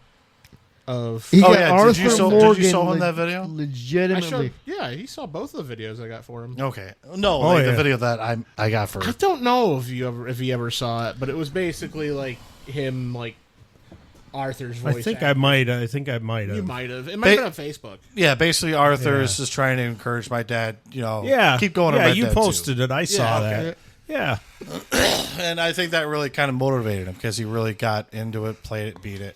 of. He Oh, got yeah, Arthur did you show Morgan him that video? I Legitimately. showed, yeah, he saw both of the videos I got for him. Okay. No, Oh, like yeah. the video that I got for. I don't know if he ever saw it, but it was basically like him like Arthur's voice. I think acting. I think I might You have. might have. It might have been on Facebook. Yeah, basically Arthur Yeah. is just trying to encourage my dad. Yeah, keep going. Yeah, on Red you Dead posted it. I saw okay. that. Yeah, 2. And I think that really kind of motivated him because he really got into it, played it, beat it.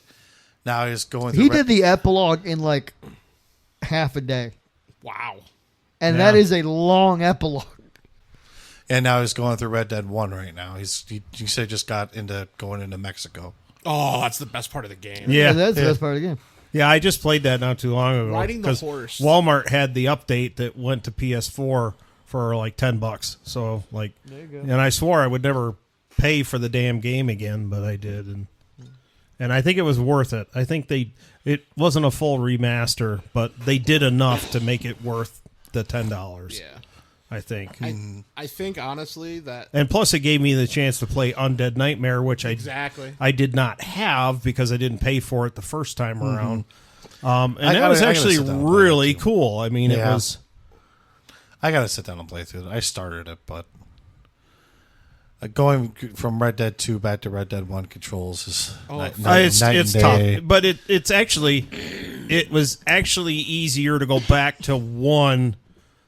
Now he's going. He through did the epilogue in like half a day. Wow. And Yeah. that is a long epilogue. and now he's going through Red Dead 1 right now. He said just got into going into Mexico. Oh, that's the best part of the game. yeah, And that's the yeah. best part of the game. Yeah, I just played that not too long ago. Riding the 'cause horse. Walmart had the update that went to PS4 for like $10. So like, and I swore I would never pay for the damn game again, but I did, and I think it was worth it. I think it wasn't a full remaster, but they did enough to make it worth the $10. Yeah. I think. I think honestly that And plus, it gave me the chance to play Undead Nightmare, which exactly. I did not have because I didn't pay for it the first time around. And I that gotta- was I gotta actually sit down and play that really too. cool. I mean, it Yeah. was. I gotta sit down and play through it. I started it, but going from Red Dead 2 back to Red Dead 1 controls is night It's and tough, day. but it was actually easier to go back to 1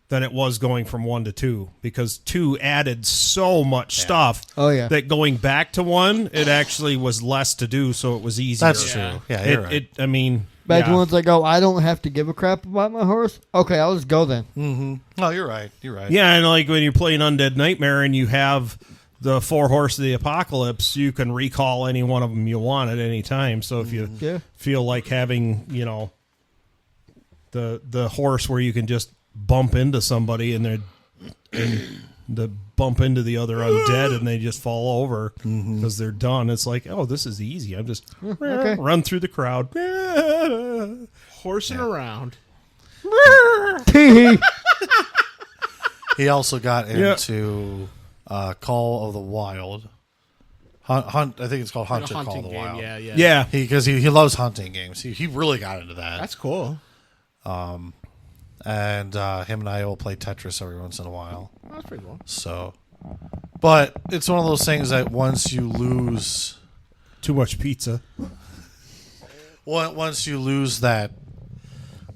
than it was going from 1 to 2 because 2 added so much stuff. Oh, yeah. That going back to 1, it actually was less to do, so it was easier. That's true. Yeah, you're right. I mean, Back yeah. once I go, I don't have to give a crap about my horse. Okay, I'll just go then. No, you're right. You're right. Yeah, and like when you're playing Undead Nightmare and you have the 4 Horse of the Apocalypse, you can recall any one of them you want at any time. So if you Yeah. feel like having, the horse where you can just bump into somebody and the bump into the other undead and they just fall over because they're done. It's like, oh, this is easy. I'm just okay. run through the crowd. Horsing around. Tee-hee. He also got into Call of the Wild. Hunt. I think it's called Like a Hunter Call hunting of the game. Wild. Yeah, yeah. Yeah. Because he loves hunting games. He really got into that. That's cool. And him and I will play Tetris every once in a while. Oh, that's pretty cool. So, but it's one of those things that once you lose Too much pizza. once you lose that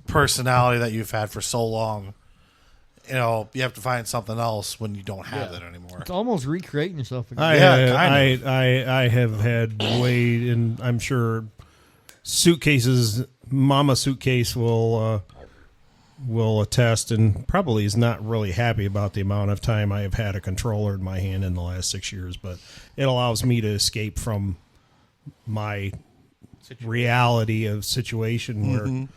personality that you've had for so long, you have to find something else when you don't have that anymore. It's almost recreating yourself again. Yeah, I have had way, and I'm sure suitcases. Mama Suitcase will attest, and probably is not really happy about the amount of time I have had a controller in my hand in the last 6 years. But it allows me to escape from my reality of situation where,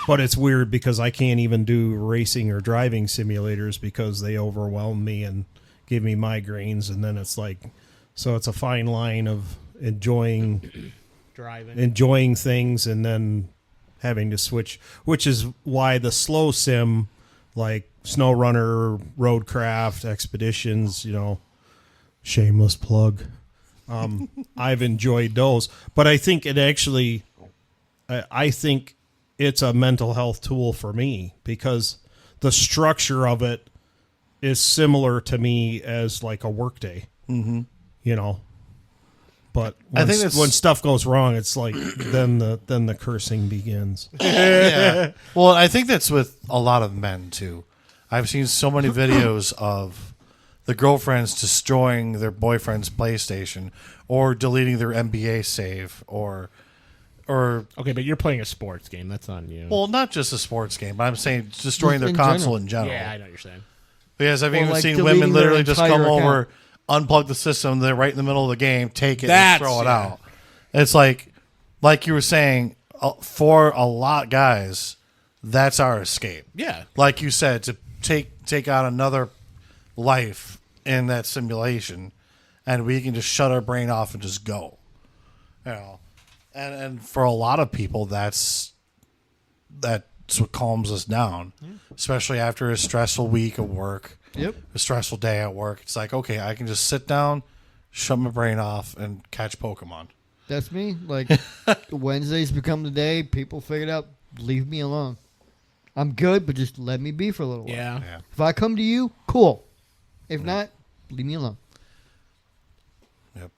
But it's weird because I can't even do racing or driving simulators because they overwhelm me and give me migraines. And then it's like, so it's a fine line of enjoying things and then having to switch, which is why the slow sim like SnowRunner, Roadcraft, Expeditions, shameless plug. I've enjoyed those, but I think it actually, I think it's a mental health tool for me because the structure of it is similar to me as like a workday, But I think that's- when stuff goes wrong, it's like then the cursing begins. Yeah. Well, I think that's with a lot of men too. I've seen so many videos of the girlfriends destroying their boyfriend's PlayStation or deleting their NBA save or Okay, but you're playing a sports game. That's on you. well, not just a sports game, but I'm saying destroying their In console general. in general. yeah, I know what you're saying. Because I've Or even like seen deleting women their literally just entire come account. over, unplug the system, they're right in the middle of the game, take it, That's- and throw it yeah. out. It's like you were saying, for a lot of guys, that's our escape. Yeah. Like you said, to take out another life in that simulation, and we can just shut our brain off and just go. And for a lot of people, that that's what calms us down, especially after a stressful week of work, Yep. a stressful day at work. It's like, okay, I can just sit down, shut my brain off, and catch Pokemon. That's me. Like Wednesdays become the day people figured out. Leave me alone. I'm good, but just let me be for a little while. Yeah. Yeah. If I come to you, cool. If not, leave me alone. Yep.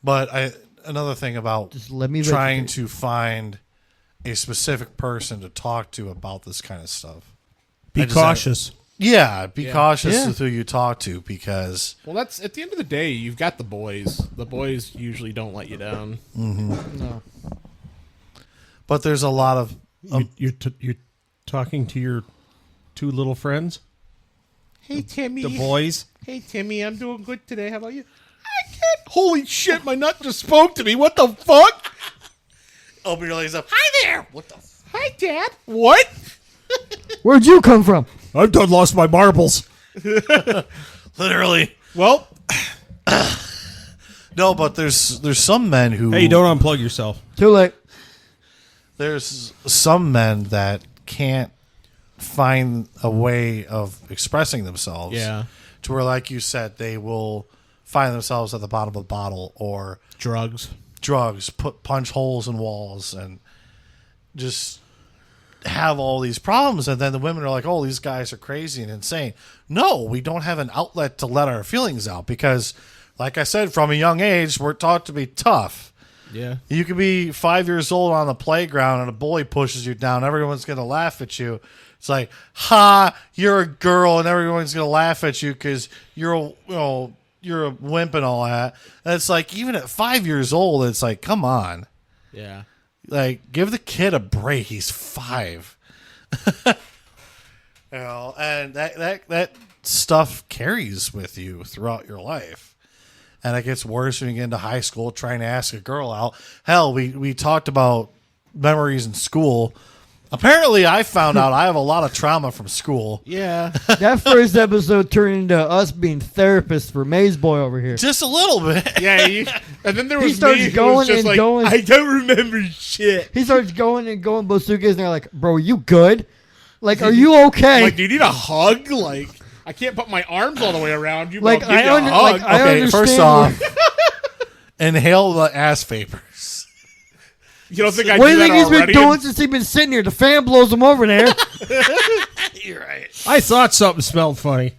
But another thing about Just let me trying vegetate. to find a specific person to talk to about this kind of stuff. Be I just cautious. Be Yeah. cautious Yeah. with who you talk to because Well, that's at the end of the day. You've got the boys. The boys usually don't let you down. No. but there's a lot of You're talking to your two little friends, Hey Timmy. the boys. Hey Timmy, I'm doing good today. How about you? I can't. Holy shit! My nut just spoke to me. What the fuck? open your legs up. Hi there. What the? Hi, Dad. What? Where'd you come from? I've done lost my marbles. Literally. Well, No, but there's some men who Hey, don't unplug yourself. Too late. there's some men that can't find a way of expressing themselves. yeah. To where, like you said, they will find themselves at the bottom of the bottle or Drugs. drugs, punch holes in walls, and just have all these problems. And then the women are like, "Oh, these guys are crazy and insane." No, we don't have an outlet to let our feelings out because, like I said, from a young age, we're taught to be tough. Yeah. You could be 5 years old on the playground and a bully pushes you down. Everyone's going to laugh at you. It's like, ha, you're a girl, and everyone's going to laugh at you because you're a wimp and all that. And it's like, even at 5 years old, it's like, come on. Yeah. Like, give the kid a break. He's 5. And that stuff carries with you throughout your life. And it gets worse when you get into high school trying to ask a girl out. Hell, we talked about memories in school. Apparently, I found out I have a lot of trauma from school. Yeah. That first episode turned into us being therapists for Maze Boy over here. Just a little bit. Yeah. And then there was starts me who going was just and like, going. I don't remember shit. He starts going and going Bosukas, and they're like, "Bro, are you good? Like, are you okay?" Like, do you need a hug? Like, I can't put my arms all the way around you. But Like, I'll give you I a hug. Okay, understand first off, inhale the ass vapors. You don't think I what do do you that think he's been already? doing since he's been sitting here? The fan blows him over there. You're right. I thought something smelled funny.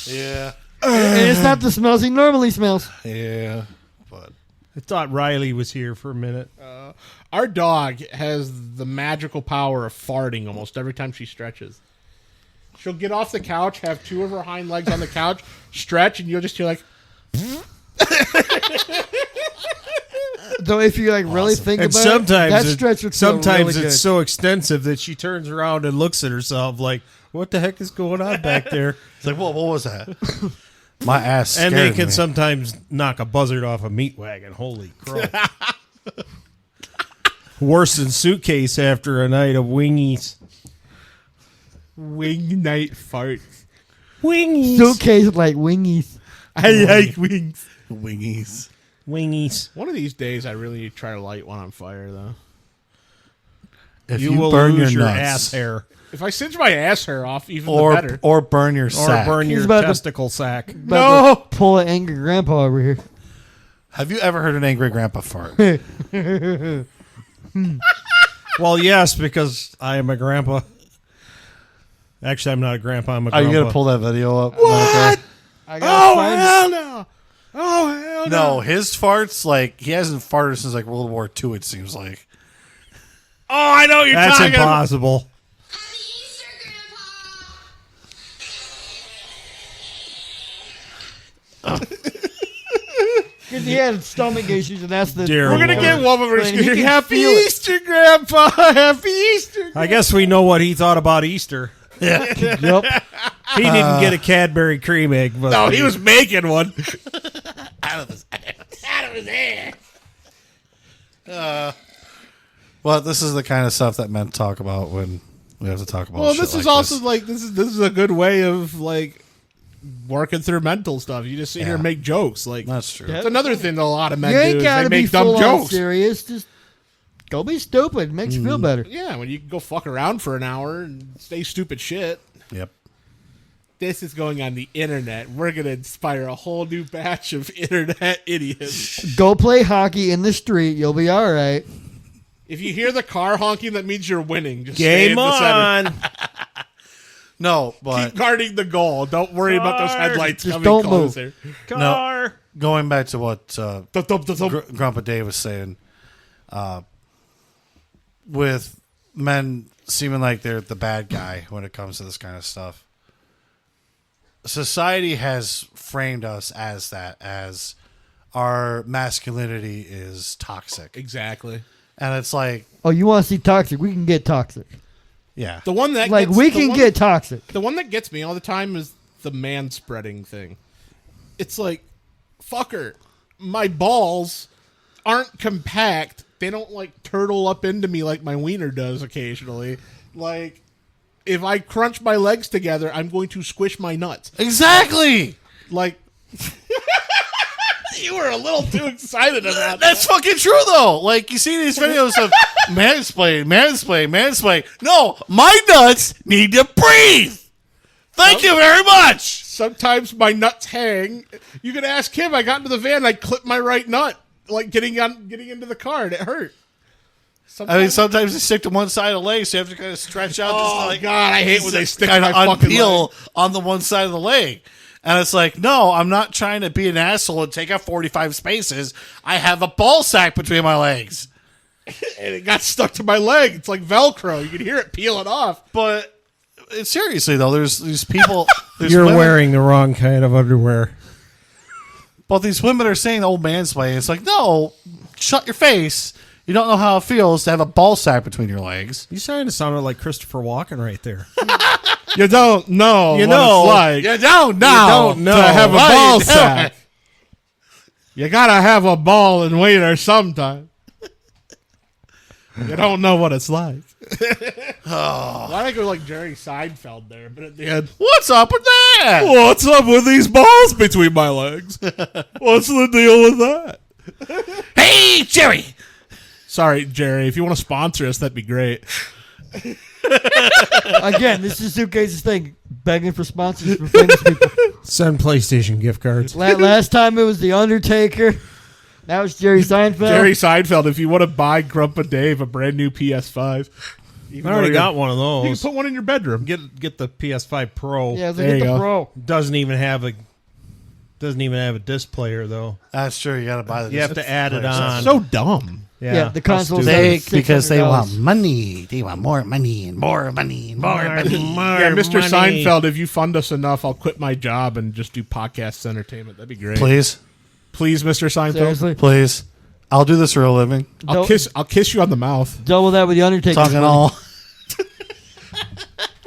Yeah. And it's not the smells he normally smells. Yeah. But I thought Riley was here for a minute. Our dog has the magical power of farting almost every time she stretches. She'll get off the couch, have two of her hind legs on the couch, stretch, and you'll just hear like, Though if you like really think And about sometimes, it, that stretch would feel sometimes really it's good. so extensive that she turns around and looks at herself like, "What the heck is going on back there?" it's like, what was that? My ass And scared they can me. sometimes knock a buzzard off a meat wagon. Holy crap! Worse than suitcase after a night of wingies. wing night farts. Wingies. Suitcase like wingies. I like wings. Wingies. Wingies. One of these days, I really need to try to light one on fire, though. If You you, will burn lose your your nuts, ass hair If I singe my ass hair off, even the better. or burn your or sack. burn He's your about to- testicle sack. About to pull an angry grandpa over here. Have you ever heard an angry grandpa fart? Well, yes, because I am a grandpa. Actually, I'm not a grandpa. I'm a Are grandpa. you gonna pull that video up? What? I gotta Oh, find hell no. Oh, hell no. No, his farts, like, he hasn't farted since, like, World War II, it seems like. Oh, I know what you're That's talking impossible. Because he had stomach issues, and that's the. Dear We're going to Lord. get one of her When he screaming, can Happy feel it. Easter, Grandpa. Happy Easter. I guess we know what he thought about Easter. Yep. He didn't get a Cadbury cream egg, but No, he was making one. Out of his Out of his ass. Well, this is the kind of stuff that men talk about when we have to talk about Well, shit this is like also this. like this is a good way of like working through mental stuff. You just sit here and Yeah. make jokes. Like That's true. Yeah. that's another thing that a lot of men You do. ain't Is gotta they be make dumb full on jokes. serious. Just Go be stupid. Makes you feel better. Yeah, when you can go fuck around for an hour and say stupid shit. Yep. This is going on the internet. We're going to inspire a whole new batch of internet idiots. Go play hockey in the street. You'll be all right. If you hear the car honking, that means you're winning. Just stay in Game the center. on. No, but Keep guarding the goal. Don't worry about those Guard. headlights Just coming don't move. closer. Car. going back to what Thump, thump, thump, thump. Grandpa Dave was saying, with men seeming like they're the bad guy when it comes to this kind of stuff. Society has framed us as that, as our masculinity is toxic. Exactly. And it's like, Oh, you want to see toxic? We can get toxic. yeah. The one that Like, gets, we the can one- get toxic. The one that gets me all the time is the man spreading thing. It's like, fucker, my balls aren't compact. They don't like turtle up into me like my wiener does occasionally. Like, if I crunch my legs together, I'm going to squish my nuts. Exactly. Like, you were a little too excited about That's that. fucking true, though. Like, you see these videos of mansplaining. No, my nuts need to breathe. Thank you very much. Sometimes my nuts hang. You can ask him. I got into the van and I clipped my right nut, like getting into the car, and it hurt. I mean, sometimes they stick to one side of the leg, so you have to kind of stretch out. Oh, like, God, I hate when they stick kind my of fucking unpeel leg. on the one side of the leg. And it's like, no, I'm not trying to be an asshole and take out 45 spaces. I have a ball sack between my legs. And it got stuck to my leg. It's like Velcro. You can hear it peeling off. But seriously, though, there's these people. There's You're women, wearing the wrong kind of underwear. But these women are saying old mansplaining. It's like, no, shut your face. You don't know how it feels to have a ball sack between your legs. You starting to sound like Christopher Walken right there. You don't know You what know. it's like You don't know. don't know. to have a What are ball you doing? sack. You gotta have a ball and wiener sometime. You don't know what it's like. Why'd I go like Jerry Seinfeld there? But at the end, What's up with that? what's up with these balls between my legs? What's the deal with that? Hey, Jerry. Sorry, Jerry. If you want to sponsor us, that'd be great. Again, this is Suitcase's thing. Begging for sponsors for famous people. Send PlayStation gift cards. Last time it was The Undertaker. Now it's Jerry Seinfeld. Jerry Seinfeld, if you want to buy Grumpa Dave a brand new PS5, I already got one of You can those. put one in your bedroom. Get the PS5 Pro. Yeah, There look you at the go. Pro. Doesn't even have a disc player though. That's true. You got to buy the. You have to add it on. So dumb. Yeah, the how console's stupid. like $600. money. They want more money and more money and more money. Yeah, Mr. money. Seinfeld, if you fund us enough, I'll quit my job and just do podcast entertainment. That'd be great. Please, Please, Mr. Seinfeld. Seriously. please. I'll do this for a living. I'll kiss you on the mouth. Double that with The Undertaker. Talking all.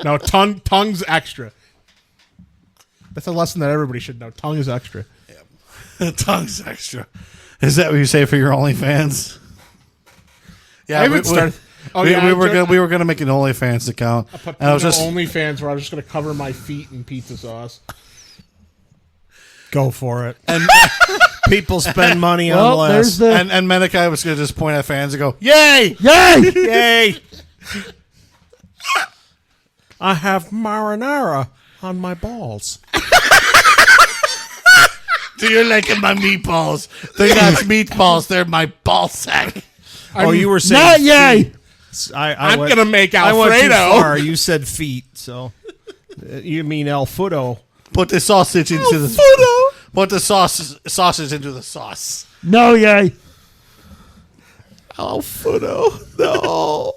No, tongue's extra. That's a lesson that everybody should know. Tongue is extra. Tongue's extra. Is that what you say for your OnlyFans? Yeah, I haven't started. Oh, yeah, we were gonna make an OnlyFans account, and I was just OnlyFans where I was just going to cover my feet in pizza sauce. Go for it. and People spend money Well, on there's less. the. and Menekai was gonna just point at fans and go, "Yay!" Yay! Yay! I have marinara on my balls. Do you like my meatballs? They're not meatballs. They're my ball sack. Oh, you were saying Not yay! feet. I I'm went- going to make I went too Alfredo. far. You said feet, so you mean Alfredo? Put the sausage into the. Put the sausage into the sauce. No yay! Alfredo. No.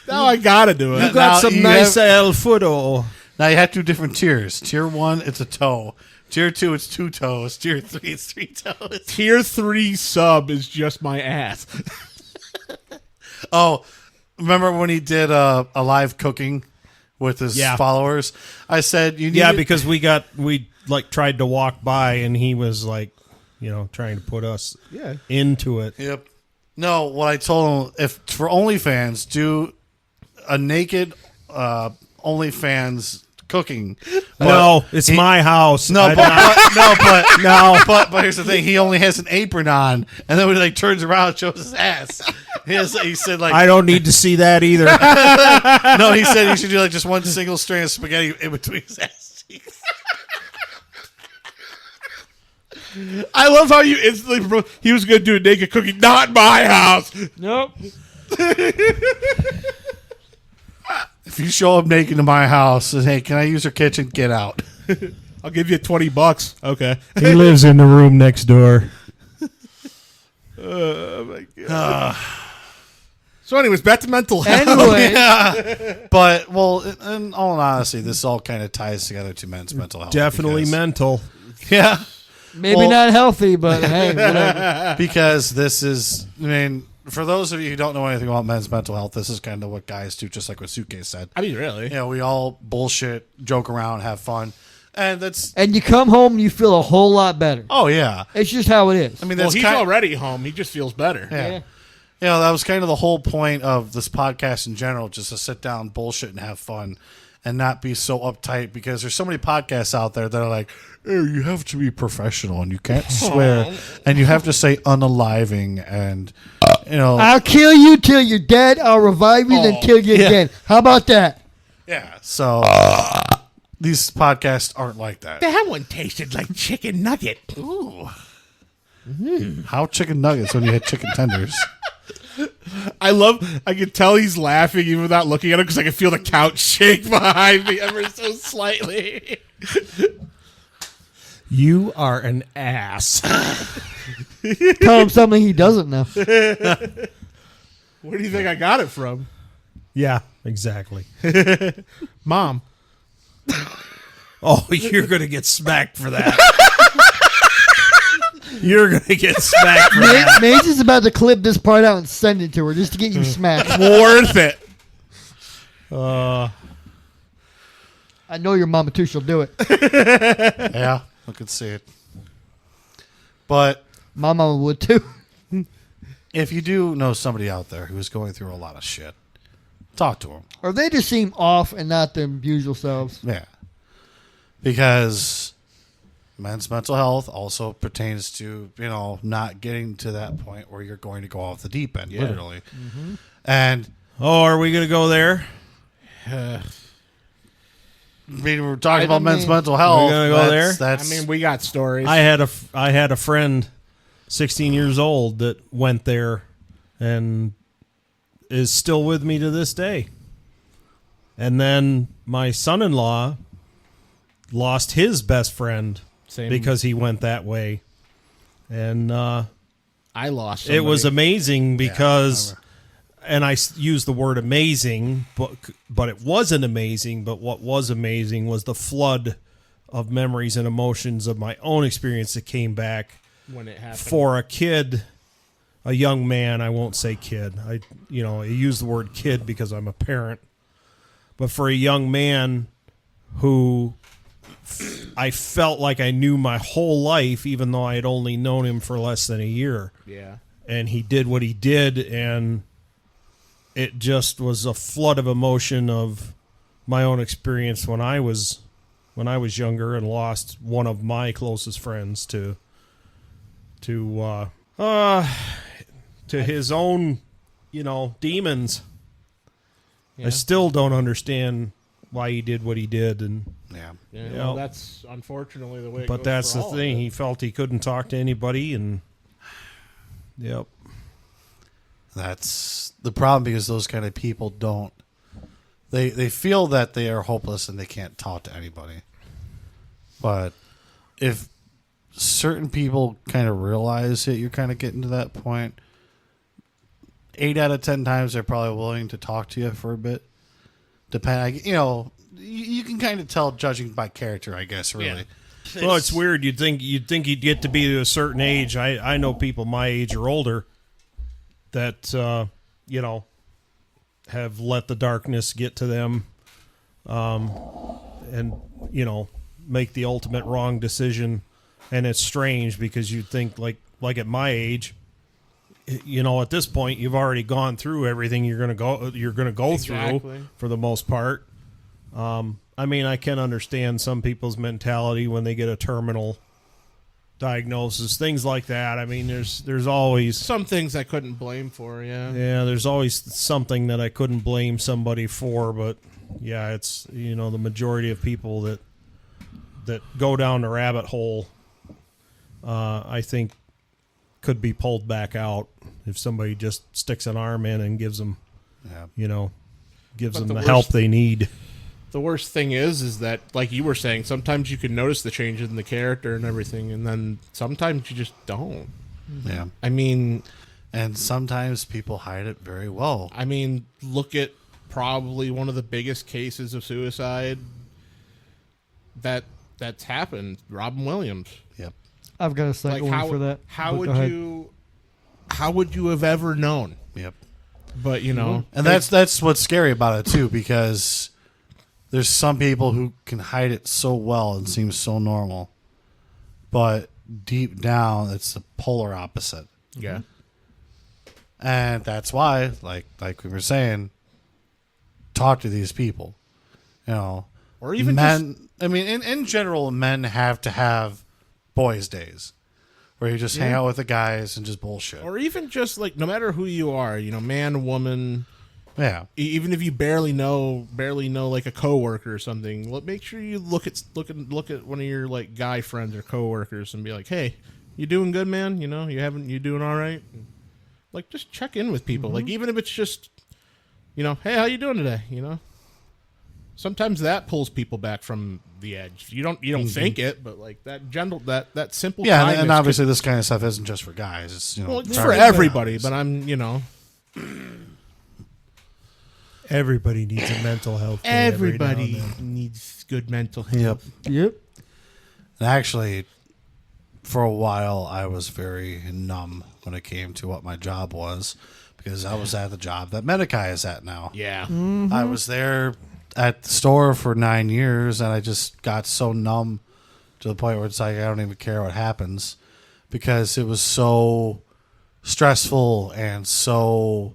Now I got to do it. You got Now some you nice have- Alfredo. Now you have two different tiers. Tier 1, it's a toe. Tier 2, it's 2 toes. Tier 3, it's 3 toes. Tier 3 sub is just my ass. Oh, remember when he did a live cooking with his Yeah. followers? I said, "You need Yeah, to- because we like tried to walk by and he was like, trying to put us into it. Yep. No, what I told him, if for OnlyFans, do a naked OnlyFans cooking. No, it's my house. No, I'm but, not- no, but here's the thing: he only has an apron on, and then when he turns around, it shows his ass, He said like I don't need to see that either. no. He said he should do like just one single strand of spaghetti in between his ass cheeks. I love how you instantly. He was going to do a naked cookie. Not my house. Nope. If you show up naked to my house and hey, can I use your kitchen? Get out. I'll give you $20. Okay. He lives in the room next door. Oh my god. So, anyways, back to mental health. Anyway, But well, in all honesty, this all kind of ties together to men's mental health. Definitely because- mental. Yeah. maybe Well- not healthy, but hey, whatever. Because this is, I mean, for those of you who don't know anything about men's mental health, this is kind of what guys do, just like what Suitcase said. I mean, really. You know, we all bullshit, joke around, have fun. And that's, And you come home, and you feel a whole lot better. oh, yeah. It's just how it is. I mean, Well, that's he's kind already home. He just feels better. yeah. Yeah. You know, that was kind of the whole point of this podcast in general, just to sit down, bullshit, and have fun and not be so uptight because there's so many podcasts out there that are like, hey, you have to be professional and you can't swear and you have to say unaliving and, you know. I'll kill you till you're dead. I'll revive you, then kill you again. How about that? Yeah, so these podcasts aren't like that. That one tasted like chicken nugget. Ooh. How chicken nuggets when you had chicken tenders? I can tell he's laughing even without looking at him because I can feel the couch shake behind me ever so slightly. You are an ass. Tell him something he doesn't know. Where do you think I got it from? Yeah, exactly. Mom. Oh, you're going to get smacked for that. You're going to get smacked for that. Maze is about to clip this part out and send it to her just to get you smacked. Worth it. I know your mama too. She'll do it. Yeah, I could see it. But My mama would too. if you do know somebody out there who's going through a lot of shit, talk to them. Or they just seem off and not their usual selves. Yeah. Because men's mental health also pertains to, you know, not getting to that point where you're going to go off the deep end, literally. And Oh, are we going to go there? I mean, we're talking about I men's mean- mental health. We're gonna go there? That's, I mean, we got stories. I had a friend, 16 years old, that went there and is still with me to this day. And then my son-in-law lost his best friend Same. because he went that way. And I lost it was somebody. amazing because, and I use the word amazing, but it wasn't amazing. But what was amazing was the flood of memories and emotions of my own experience that came back when it happened. for a kid, a young man. I won't say kid. I use the word kid because I'm a parent. But for a young man who I felt like I knew my whole life, even though I had only known him for less than a year. Yeah. And he did what he did, and it just was a flood of emotion of my own experience when I was younger and lost one of my closest friends to his own, demons. Yeah. I still don't understand why he did what he did, and yeah. Yeah, Yeah. well, that's unfortunately the way it but goes that's for the all of thing. it. He felt he couldn't talk to anybody, and yep. That's the problem because those kind of people don't. They feel that they are hopeless and they can't talk to anybody. But if certain people kind of realize that you're kind of getting to that point, 8 out of 10 times they're probably willing to talk to you for a bit. You can kind of tell judging by character, I guess. Really. Yeah. Well, it's weird. You'd think you'd get to be to a certain age. I know people my age or older that have let the darkness get to them, and make the ultimate wrong decision. And it's strange because you'd think like at my age, at this point you've already gone through everything you're gonna go Exactly. through for the most part. I mean, I can understand some people's mentality when they get a terminal diagnosis, things like that. I mean, there's always Some things I couldn't blame for, yeah. yeah, there's always something that I couldn't blame somebody for, but yeah, it's the majority of people that go down the rabbit hole, I think, could be pulled back out if somebody just sticks an arm in and gives them, gives But them the the help worst- they need. The worst thing is that, like you were saying, sometimes you can notice the changes in the character and everything, and then sometimes you just don't. Yeah. I mean, And sometimes people hide it very well. look at probably one of the biggest cases of suicide that's happened, Robin Williams. Yep. I've got a second one for that. How but would go ahead. how would you have ever known? Yep. But And that's what's scary about it too, because there's some people who can hide it so well and seem so normal, but deep down it's the polar opposite. yeah, And that's why, like we were saying, talk to these people. or even men. I mean, in general, men have to have boys' days where you just hang out with the guys and just bullshit. or even just like, no matter who you are, man, woman. Yeah. Even if you barely know like a coworker or something, make sure you look at one of your like guy friends or coworkers and be like, "Hey, you doing good, man? You doing all right?" Like, just check in with people. Like, even if it's just, "Hey, how you doing today?" Sometimes that pulls people back from the edge. You don't think it, but like that that simple Yeah, kindness and obviously this kind of stuff isn't just for guys. It's well, it's for for everybody. But Everybody needs a mental health day every now and everybody then. needs good mental health. Yep. Yep. And actually, for a while, I was very numb when it came to what my job was, because I was at the job that Medikai is at now. Yeah. I was there at the store for 9 years, and I just got so numb to the point where it's like I don't even care what happens, because it was so stressful and so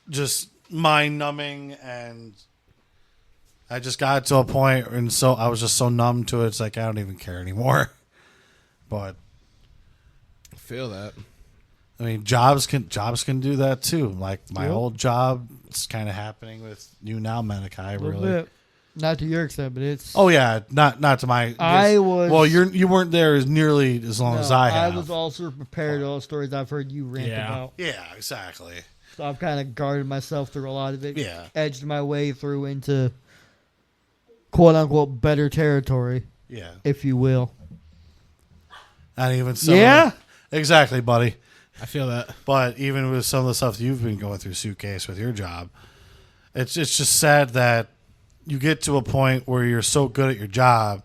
just mind-numbing, and I just got to a point, and so I was just so numb to it. It's like I don't even care anymore. But I feel that. I mean, jobs can do that too. Like my old job, it's kind of happening with you now, Medikai. A little Really. bit. Not to your extent, but it's. Oh yeah, not to my. I was. Well, you weren't there as nearly as long as I have. I was also prepared to all the stories I've heard you rant about. Yeah, exactly. So I've kind of guarded myself through a lot of it. Yeah. Edged my way through into quote unquote better territory, Yeah. if you will. Not even some. Yeah? Exactly, buddy. I feel that. But even with some of the stuff you've been going through, Suitcase, with your job, it's just sad that you get to a point where you're so good at your job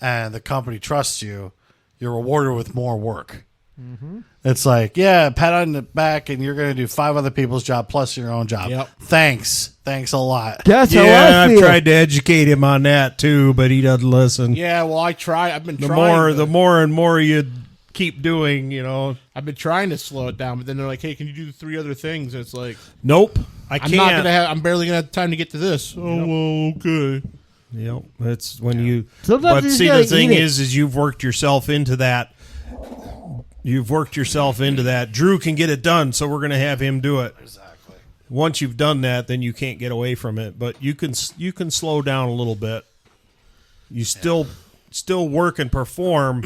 and the company trusts you, you're rewarded with more work. Mm-hmm. It's like, yeah, pat on the back, and you're going to do 5 other people's job plus your own job. Yep. Thanks a lot. That's Yeah, how I I've feel. tried to educate him on that too, but he doesn't listen. Yeah, well, I've been The trying. the more and more you keep doing, I've been trying to slow it down, but then they're like, "Hey, can you do 3 other things?" And it's like, nope, I I'm can't. not gonna have. I'm barely gonna have time to get to this. Oh, well, okay. Yep, that's when you. Sometimes But you just see, gotta the thing eat it. is you've worked yourself into that. Drew can get it done, so we're going to have him do it. Exactly. Once you've done that, then you can't get away from it. But you can slow down a little bit. You still work and perform,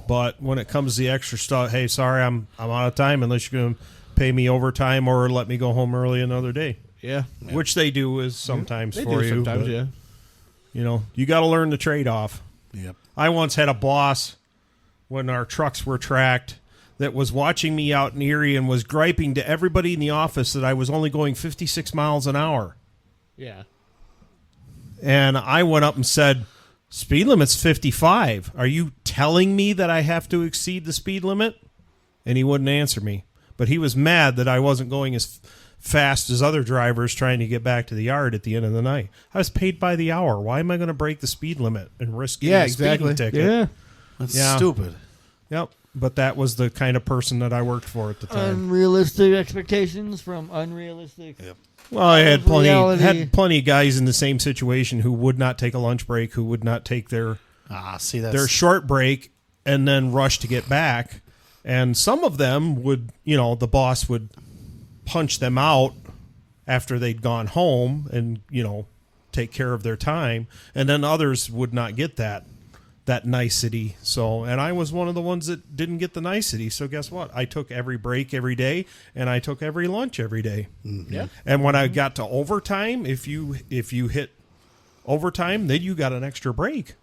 but when it comes to the extra stuff, hey, sorry, I'm out of time unless you're going to pay me overtime or let me go home early another day. Yeah, Which they do is sometimes they for do you. sometimes. but, Yeah, you got to learn the trade-off. Yep. I once had a boss when our trucks were tracked that was watching me out in Erie and was griping to everybody in the office that I was only going 56 miles an hour. yeah. And I went up and said, speed limit's 55. Are you telling me that I have to exceed the speed limit? And he wouldn't answer me. But he was mad that I wasn't going as fast as other drivers trying to get back to the yard at the end of the night. I was paid by the hour. Why am I going to break the speed limit and risk getting a speeding ticket? Yeah. That's Yeah. stupid. Yep. But that was the kind of person that I worked for at the time. Unrealistic expectations from unrealistic. Yep. Well, I had Reality. plenty of guys in the same situation who would not take a lunch break, who would not take their See, that's short break, and then rush to get back. And some of them would, the boss would punch them out after they'd gone home and, take care of their time. And then others would not get that nicety. So, and I was one of the ones that didn't get the nicety. So guess what? I took every break every day, and I took every lunch every day. Mm-hmm. Yeah. And when I got to overtime, if you hit overtime, then you got an extra break.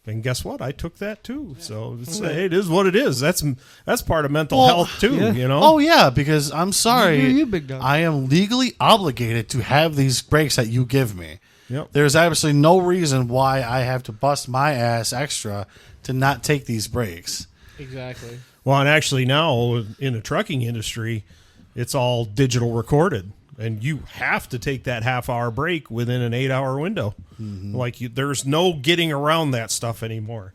And guess what? I took that too. So it is what it is. That's part of mental health too. yeah. Oh yeah, because I'm sorry, You big dog. I am legally obligated to have these breaks that you give me. Yep. There's absolutely no reason why I have to bust my ass extra to not take these breaks. Exactly. Well, and actually now in the trucking industry, it's all digital recorded, and you have to take that half-hour break within an 8-hour window. Mm-hmm. Like there's no getting around that stuff anymore.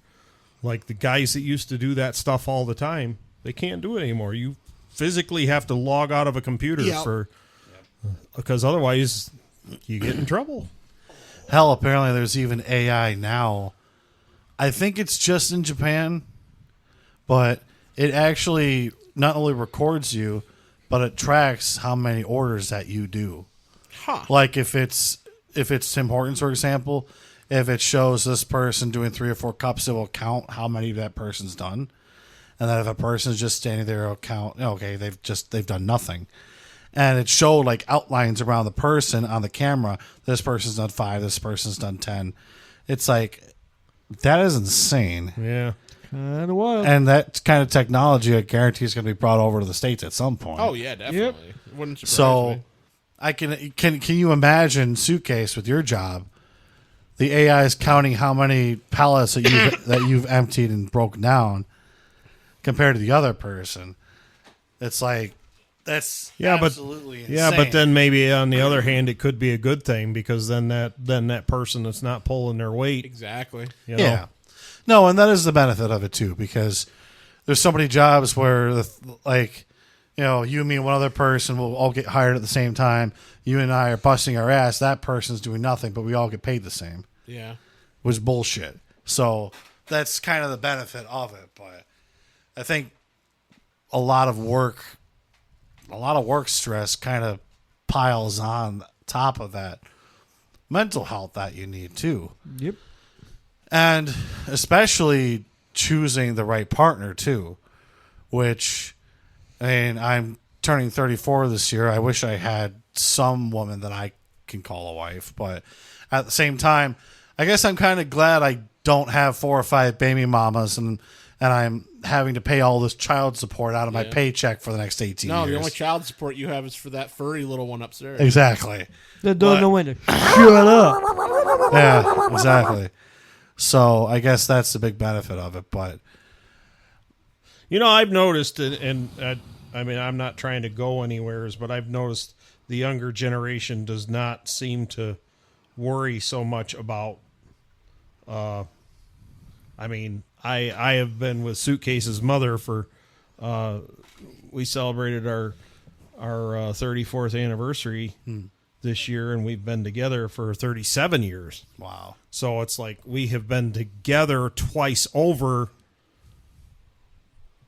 Like the guys that used to do that stuff all the time, they can't do it anymore. You physically have to log out of a computer because otherwise you get in trouble. Hell, apparently there's even AI now. I think it's just in Japan, but it actually not only records you, but it tracks how many orders that you do. Huh. Like if it's Tim Hortons, for example, if it shows this person doing 3 or 4 cups, it will count how many that person's done. And then if a person's just standing there, it'll count, okay, they've done nothing. And it showed like outlines around the person on the camera. This person's done 5, this person's done 10. It's like, that is insane. Yeah. Kind of wild. And that kind of technology, I guarantee, is going to be brought over to the States at some point. Oh yeah, definitely. It wouldn't surprise So, me. I can you imagine, Suitcase, with your job, the AI is counting how many pallets that you've emptied and broken down compared to the other person. It's like, that's absolutely insane. Yeah, but then maybe on the other hand, it could be a good thing because then that person that's not pulling their weight. Exactly. You know, Yeah. No, and that is the benefit of it too, because there's so many jobs where you, me, and one other person will all get hired at the same time. You and I are busting our ass. That person's doing nothing, but we all get paid the same. Yeah. Was bullshit. So that's kind of the benefit of it. But I think a lot of work stress kind of piles on top of that mental health that you need too. Yep. And especially choosing the right partner too, which, I mean, I'm turning 34 this year. I wish I had some woman that I can call a wife, but at the same time, I guess I'm kind of glad I don't have 4 or 5 baby mamas and I'm having to pay all this child support out of my paycheck for the next 18 years. No, the only child support you have is for that furry little one upstairs. Exactly. The door in the window. Shut up. Yeah, exactly. So I guess that's the big benefit of it, but I've noticed, and I mean, I'm not trying to go anywhere, but I've noticed the younger generation does not seem to worry so much about. I mean, I have been with Suitcase's mother for. We celebrated our 34th anniversary this year, and we've been together for 37 years. wow. So it's like we have been together twice over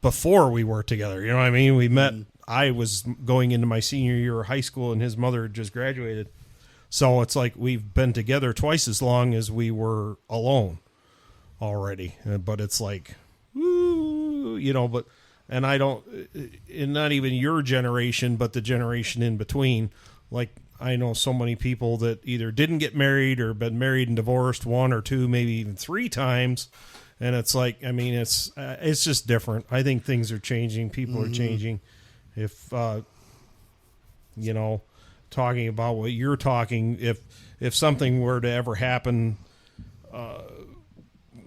before we were together. You know what I mean? We met, I was going into my senior year of high school and his mother had just graduated. So it's like we've been together twice as long as we were alone already. But it's like, woo, and I don't, and not even your generation, but the generation in between. Like, I know so many people that either didn't get married or been married and divorced 1 or 2, maybe even 3 times. And it's like, I mean, it's just different. I think things are changing. People are changing. If, talking about what you're talking, if something were to ever happen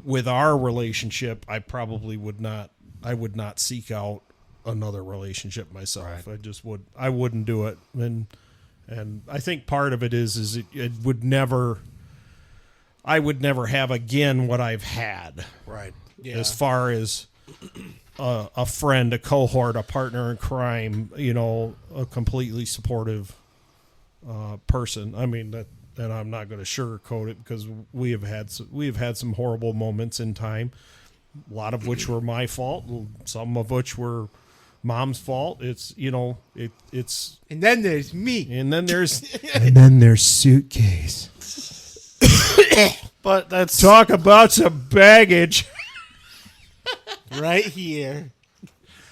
with our relationship, I probably would not seek out another relationship myself. Right. I wouldn't do it. And I think part of it is it would never, I would never have again what I've had. Right. Yeah. As far as a friend, a cohort, a partner in crime, a completely supportive person. I mean, and I'm not going to sugarcoat it because we have had some horrible moments in time, A lot of which were my fault, some of which were mom's fault. It's it's And then there's me. and then there's suitcase. But that's Talk about some baggage. Right here.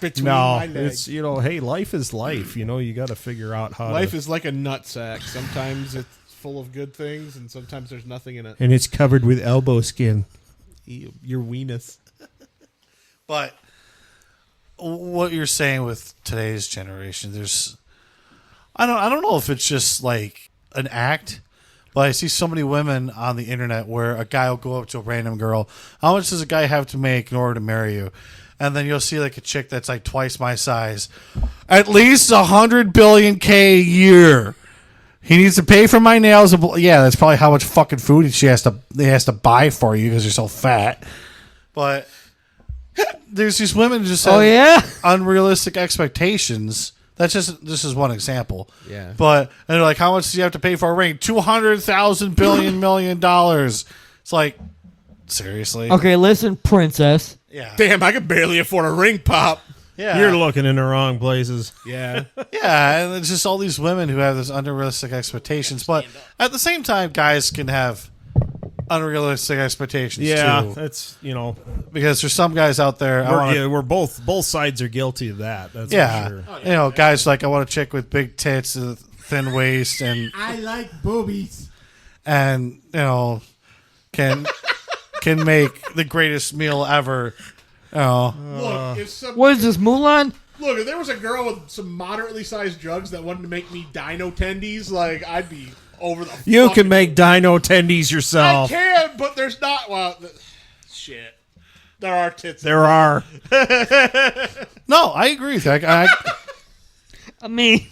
Between No, my legs. it's hey, life is life. You got to figure out how. Life to, is like a nutsack. Sometimes it's full of good things, and sometimes there's nothing in it. and it's covered with elbow skin. Your weenus. But what you're saying with today's generation, I don't know if it's just like an act, but I see so many women on the internet where a guy will go up to a random girl. How much does a guy have to make in order to marry you? And then you'll see like a chick that's like twice my size, at least 100 billion K a year. He needs to pay for my nails. Yeah, that's probably how much fucking food he has to buy for you because you're so fat. But there's these women who just have Oh yeah. unrealistic expectations. This is one example. Yeah. But and they're like, how much do you have to pay for a ring? $200,000 billion million dollars. It's like, seriously? Okay, listen, princess. Yeah. Damn, I could barely afford a ring pop. Yeah. You're looking in the wrong places. Yeah. Yeah, and it's just all these women who have this unrealistic expectations. But at the same time, guys can have unrealistic expectations Yeah, too. that's Because there's some guys out there. we're both sides are guilty of that. That's Yeah, for sure. you know, guys like I want a chick with big tits, a thin waist, and I like boobies. can make the greatest meal ever. Look, if What is this, Mulan? if there was a girl with some moderately sized jugs that wanted to make me dino tendies, like I'd be over the. You fucking can make dino tendies I yourself. can, but there's not. Shit. There are tits. There are. No, I agree with you. I mean,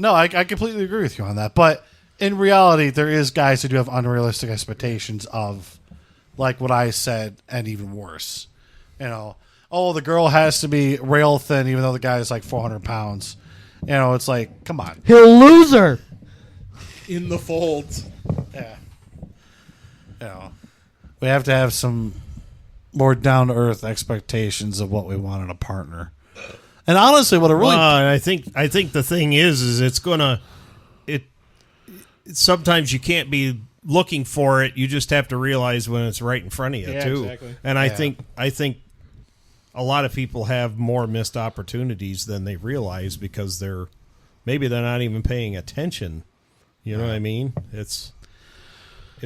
I completely agree with you on that. But in reality, there is guys who do have unrealistic expectations of, like what I said, and even worse. The girl has to be rail thin, even though the guy is like 400 pounds. It's like, come on. he'll lose her. in the folds. Yeah. We have to have some more down to earth expectations of what we want in a partner. And honestly, what it really I think the thing is it's gonna sometimes you can't be looking for it. You just have to realize when it's right in front of you Yeah, too. exactly. And I think a lot of people have more missed opportunities than they realize because they're not even paying attention. You know what I mean? It's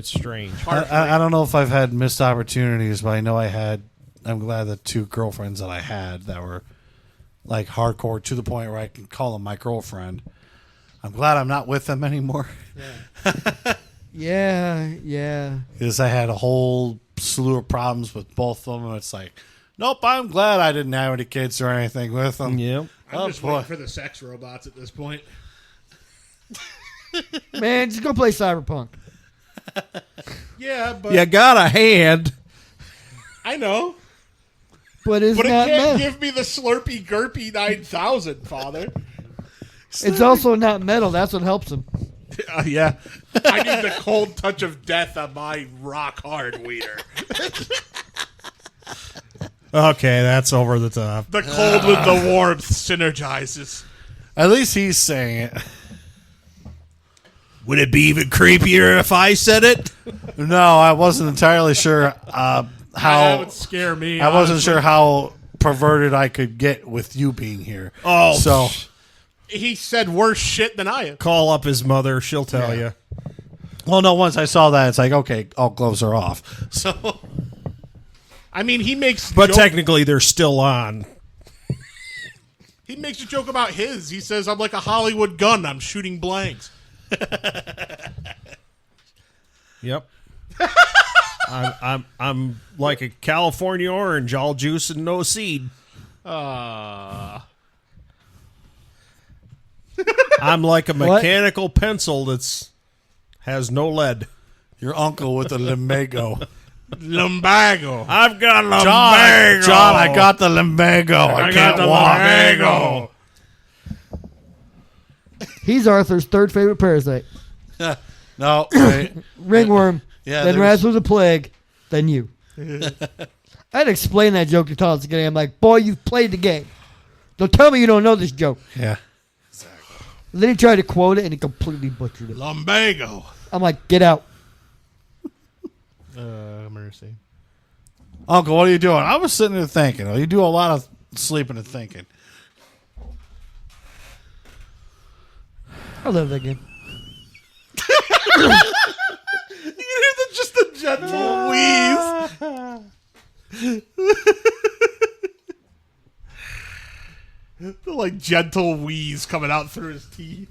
strange. I don't know if I've had missed opportunities, but I know I'm glad the two girlfriends that I had that were like hardcore to the point where I can call them my girlfriend. I'm glad I'm not with them anymore. Yeah. Because I had a whole slew of problems with both of them. And it's like, nope, I'm glad I didn't have any kids or anything with them. Yeah. I'm just waiting for the sex robots at this point. Man, just go play Cyberpunk. Yeah, but You got a hand. I know. But it's But it not can't metal. give me the Slurpee Gurpy 9000, Father. It's also not metal. That's what helps him. Yeah. I need the cold touch of death on my rock hard wiener. Okay, that's over the top. The cold with the warmth synergizes. At least he's saying it. Would it be even creepier if I said it? No, I wasn't entirely sure That how. would scare me. I wasn't honestly. sure how perverted I could get with you being here. Oh, So He said worse shit than I am. call up his mother. She'll tell you. well, no. Once I saw that, it's like, okay, all gloves are off. So I mean, he makes But joke- technically, they're still on. he makes a joke about his. He says, "I'm like a Hollywood gun. I'm shooting blanks." Yep. I'm like a California orange, all juice and no seed. I'm like a mechanical pencil that's has no lead. your uncle with the lumbago. Lumbago. I've got a lumbago. John, I got the lumbago. I can't walk. lumbago. He's Arthur's third favorite parasite. No, wait. Ringworm. Yeah, then there's- Raz was a plague. Then you. I had to explain that joke to Thomas again. I'm like, boy, you've played the game. Don't tell me you don't know this joke. Yeah. And then he tried to quote it, and he completely butchered it. Lumbago. I'm like, get out. Mercy. Uncle, what are you doing? I was sitting there thinking. You do a lot of sleeping and thinking. I love that game. You hear just the gentle wheeze. The like gentle wheeze coming out through his teeth.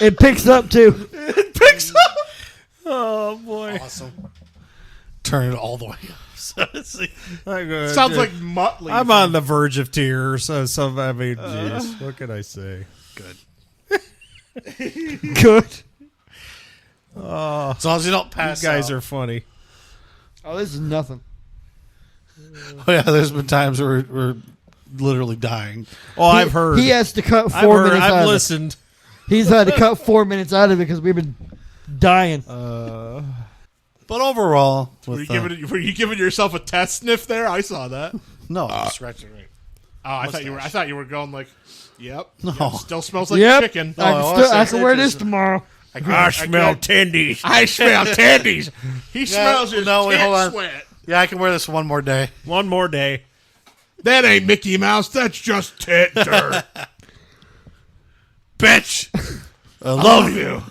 It picks up, too. It picks up. Oh boy! Awesome. Turn it all the way up. Sounds like Muttley. I'm on the verge of tears. So I mean, jeez, what can I say? Good. Good. As long as you don't pass You guys out. are funny. Oh, this is nothing. Oh, yeah, there's been times where we're literally dying. Oh, I've heard. He has to cut I've 4 heard. minutes out I've of it. listened. He's had to cut 4 minutes out of it because we've been dying. But overall, Were with, you giving yourself a test sniff there? I saw that. no, scratching right. Oh, I thought you were going like, yep. No. Yep, still smells like Yep. chicken. I Oh, can wear this just- tomorrow. I smell tendies. I smell tendies. He smells his no, wait, tit hold on. sweat. Yeah, I can wear this one more day. One more day. That ain't Mickey Mouse. That's just tit dirt. Bitch! I love you.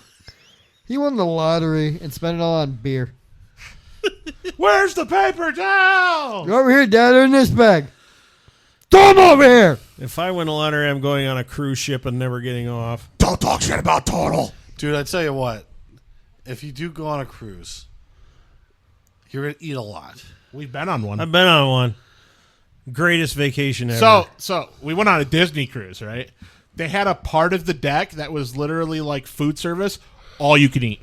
He won the lottery and spent it all on beer. Where's the paper towel? You're over here, Dad. They're in this bag. Throw 'em over here. If I win a lottery, I'm going on a cruise ship and never getting off. Don't talk shit about Total. Dude, I tell you what. If you do go on a cruise, you're going to eat a lot. We've been on one. I've been on one. Greatest vacation ever. So we went on a Disney cruise, right? They had a part of the deck that was literally like food service, all you could eat.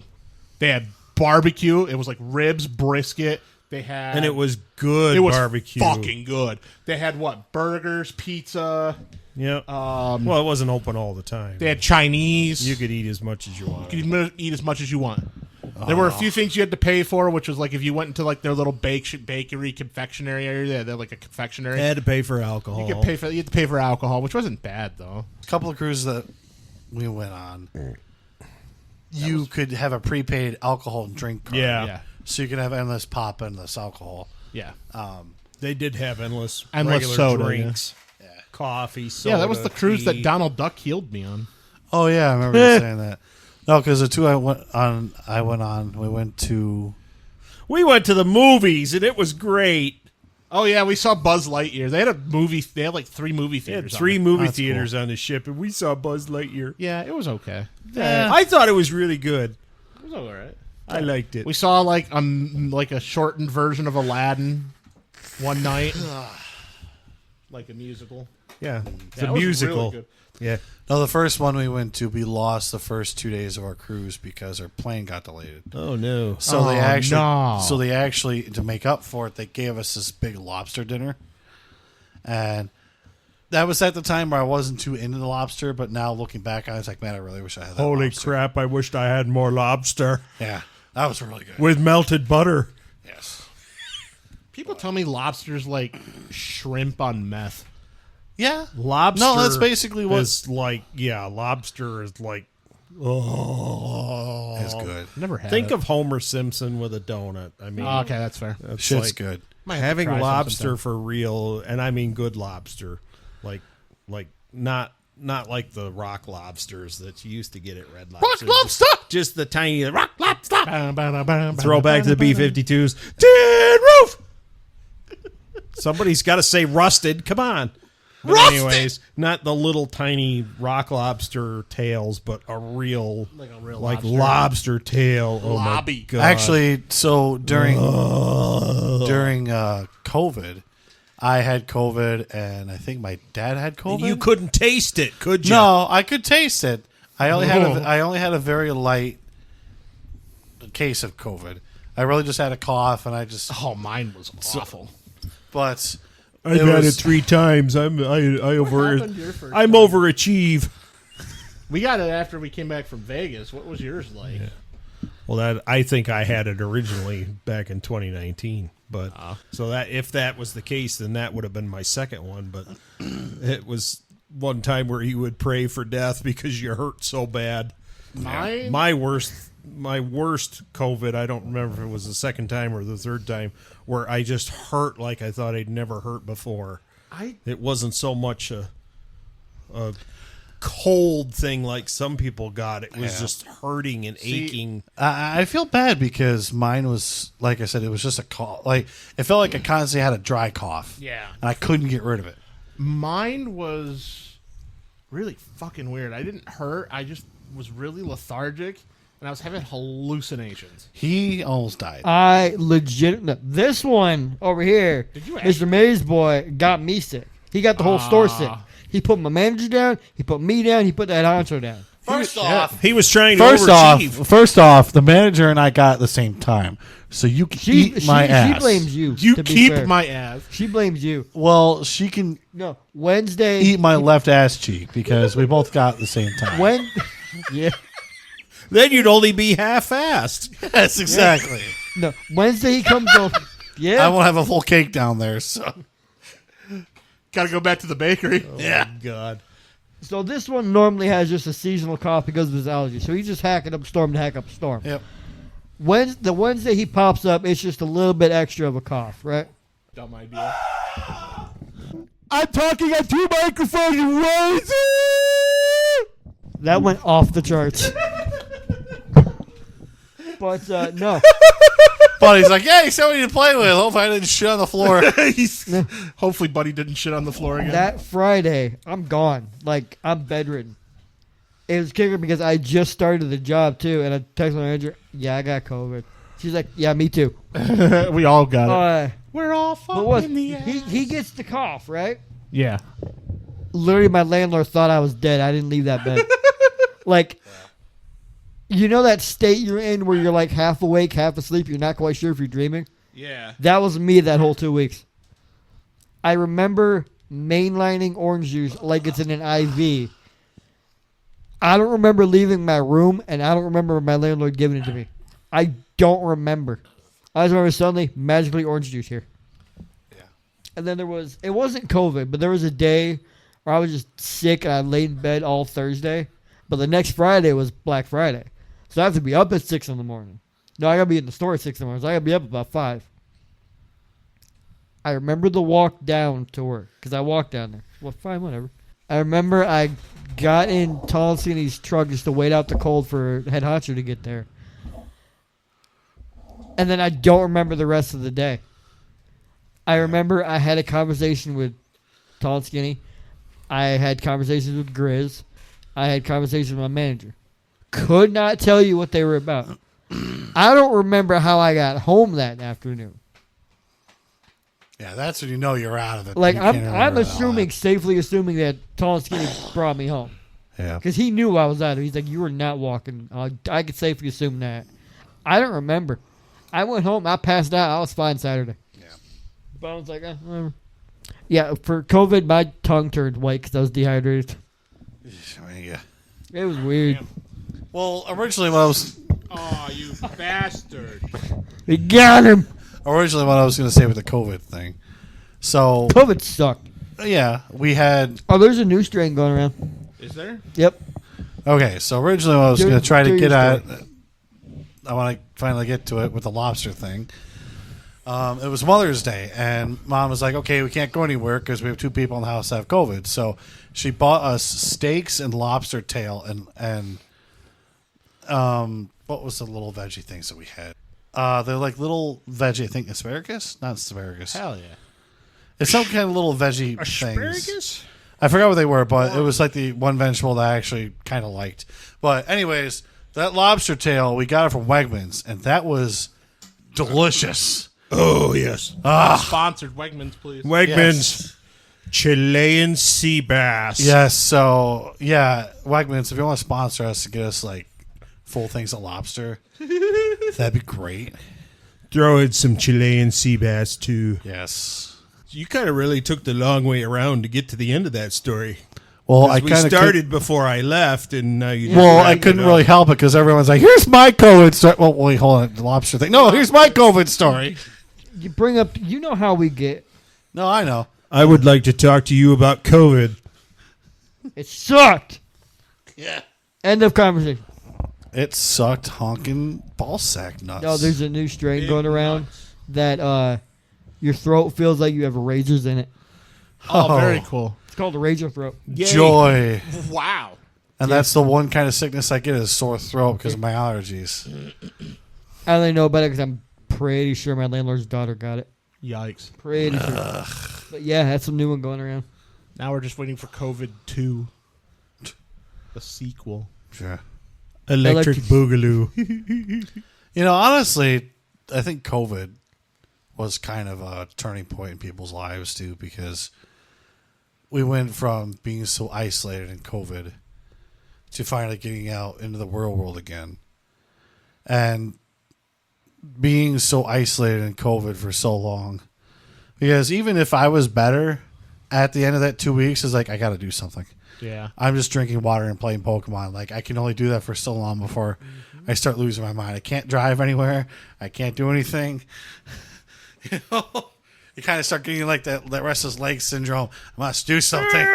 They had barbecue. It was like ribs, brisket. They had, and it was good it was barbecue. fucking good. They had what? Burgers, pizza. Yep. Well, it wasn't open all the time. They had Chinese. You could eat as much as you want. You could eat as much as you want. There were a few things you had to pay for, which was like if you went into like their little bakery confectionery area, they had like a confectionery. I had to pay for alcohol. You had to pay for alcohol, which wasn't bad though. A couple of cruises that we went on, you could have a prepaid alcohol and drink card. Yeah. Yeah. So you could have endless pop, endless alcohol. Yeah. They did have endless regular soda, drinks. Yeah. Coffee, soda. Yeah, that was the cruise tea. that Donald Duck healed me on. Oh, yeah, I remember you saying that. No, because the two I went on, we went to... We went to the movies, and it was great. Oh yeah, we saw Buzz Lightyear. They had like 3 movie They had theaters. 3 on it. movie That's theaters on the ship, and we saw Buzz Lightyear. Yeah, it was okay. I thought it was really good. It was all right. I liked it. We saw like a shortened version of Aladdin one night, like a musical. Yeah, it's Yeah, a it was musical. really good. Yeah. No, the first one we went to, we lost the first 2 days of our cruise because our plane got delayed. Oh no. So Oh, they actually, to make up for it, they gave us this big lobster dinner, and that was at the time where I wasn't too into the lobster. But now looking back, I was like, man, I really wish I had that. Holy lobster. crap! I wished I had more lobster Yeah, that was really good. with melted butter. Yes. People tell me lobster's like shrimp on meth. Yeah. Lobster. No, that's basically what is like. Yeah, lobster is like. Oh, is good. Never had. Think it. of Homer Simpson with a donut. I mean, Oh, okay, that's fair. that's Shit's like good. Might have to having try some lobster sometime. for real, and I mean good lobster, like not like the rock lobsters that you used to get at Red Lobster. Lobster! Just the tiny rock lobster. Throw Throw back to the B-52s. Tin roof. Somebody's got to say rusted. Come on. But Rusted! anyways, not the little tiny rock lobster tails, but a real lobster. lobster tail. Oh my Lobby. god! Actually, so during COVID, I had COVID, and I think my dad had COVID. you couldn't taste it, could you? No, I could taste it. I only had a very light case of COVID. I really just had a cough, and I just. Oh, mine was awful. But I've it had it was- 3 times. happened your first I'm time? overachieve. We got it after we came back from Vegas. What was yours like? Well, that I think I had it originally back in 2019. But so that if that was the case, then that would have been my second one. But it was one time where you would pray for death because you hurt so bad. My worst COVID, I don't remember if it was the second time or the third time, where I just hurt like I thought I'd never hurt before. It wasn't so much a cold thing like some people got. It was just hurting and aching. I feel bad because mine was, like I said, it was just a cough. Like, it felt like I constantly had a dry cough. Yeah. And I couldn't get rid of it. Mine was really fucking weird. I didn't hurt. I just was really lethargic, and I was having hallucinations. He almost died. I legit. No, this one over here, Did you Mr. Mays boy got me sick. He got the whole store sick. He put my manager down. He put me down. He put that honcho down. First off, He was trying to First overachieve. off, the manager and I got at the same time, so you can eat my ass. She blames you. You to be keep fair. my ass. She blames you. Well, she can No, Wednesday. eat my left ass cheek because we both got at the same time. When? Yeah. Then you'd only be half-assed. Yes, exactly. No, Wednesday he comes over. Yeah. I won't have a full cake down there, so Got to go back to the bakery. yeah. God. So this one normally has just a seasonal cough because of his allergy. So he's just hacking up a storm to hack up a storm. Yep. The Wednesday he pops up, it's just a little bit extra of a cough, right? Dumb idea. I'm talking at 2 microphones, you lazy! That went off the charts. But no. Buddy's like, yeah, he's somebody to play with. Hope I didn't shit on the floor. Hopefully, Buddy didn't shit on the floor again. That Friday, I'm gone. Like, I'm bedridden. It was kicking because I just started the job, too, and I texted my manager, yeah, I got COVID. She's like, yeah, me too. We all got it. We're all fucking he gets the cough, right? Yeah. Literally, my landlord thought I was dead. I didn't leave that bed. Like, you know that state you're in where you're like half awake, half asleep, you're not quite sure if you're dreaming? Yeah. That was me that whole 2 weeks. I remember mainlining orange juice like it's in an IV. I don't remember leaving my room, and I don't remember my landlord giving it to me. I don't remember. I just remember suddenly, magically orange juice here. Yeah. And then it wasn't COVID, but there was a day where I was just sick and I laid in bed all Thursday. But the next Friday was Black Friday. So I have to be up at 6 in the morning. No, I got to be in the store at 6 in the morning. So I got to be up about 5. I remember the walk down to work because I walked down there. Well, fine, whatever. I remember I got in Tall and Skinny's truck just to wait out the cold for Head Honcho to get there. And then I don't remember the rest of the day. I remember I had a conversation with Tall and Skinny. I had conversations with Grizz. I had conversations with my manager. Could not tell you what they were about. I don't remember how I got home that afternoon. Yeah, that's when you know you're out of it. Like, You can't I'm remember all assuming, safely assuming that Tall and Skinny brought me home. that. Yeah. Because he knew I was out there. He's like, you were not walking. I could safely assume that. I don't remember. I went home. I passed out. I was fine Saturday. Yeah. But I was like, whatever. Yeah, for COVID, my tongue turned white because I was dehydrated. Yeah. It was weird. Well, originally when I was Oh, you bastard. We got him. originally what I was going to say with the COVID thing. So COVID sucked. yeah, we had Oh, there's a new strain going around. Is there? Yep. okay. So originally what I was Do- going to try to do get your at, I want to finally get to it with the lobster thing. It was Mother's Day, and Mom was like, "Okay, we can't go anywhere because we have 2 people in the house that have COVID." So she bought us steaks and lobster tail and what was the little veggie things that we had? They're like little veggie. I think asparagus, not asparagus. Hell yeah. It's some kind of little veggie things. Asparagus? I forgot what they were, but it was like the one vegetable that I actually kind of liked. But anyways, that lobster tail we got it from Wegmans, and that was delicious. Oh, yes. Sponsored Wegmans, please. Wegmans. Chilean sea bass. Yes, so yeah, Wegmans, if you want to sponsor us to get us like full things of lobster, that'd be great. Throw in some Chilean sea bass, too. Yes. You kind of really took the long way around to get to the end of that story. Well, I We kind of started before I left, and now you. Just Well, I wrapped couldn't it really up. help it because everyone's like, "Here's my COVID story." Well, wait, hold on, the lobster thing. No, here's my COVID story. You bring up, you know how we get. No, I know. I would like to talk to you about COVID. It sucked. Yeah, End of conversation. it sucked honking ballsack nuts. No, there's a new strain going around that your throat feels like you have razors in it. Oh, very cool. It's called a razor throat. joy, Wow. and that's the one kind of sickness I get is sore throat because of my allergies. I only know about it because I'm pretty sure my landlord's daughter got it. Yikes. Pretty sure. But yeah, that's a new one going around. Now we're just waiting for COVID 2, the sequel. Sure. Electric Boogaloo. You know, honestly, I think COVID was kind of a turning point in people's lives too, because we went from being so isolated in COVID to finally getting out into the real world again. And being so isolated in COVID for so long. Because even if I was better at the end of that 2 weeks, it's like, I got to do something. Yeah. I'm just drinking water and playing Pokemon. Like, I can only do that for so long before I start losing my mind. I can't drive anywhere. I can't do anything. You know? You kind of start getting like that restless leg syndrome. I must do something.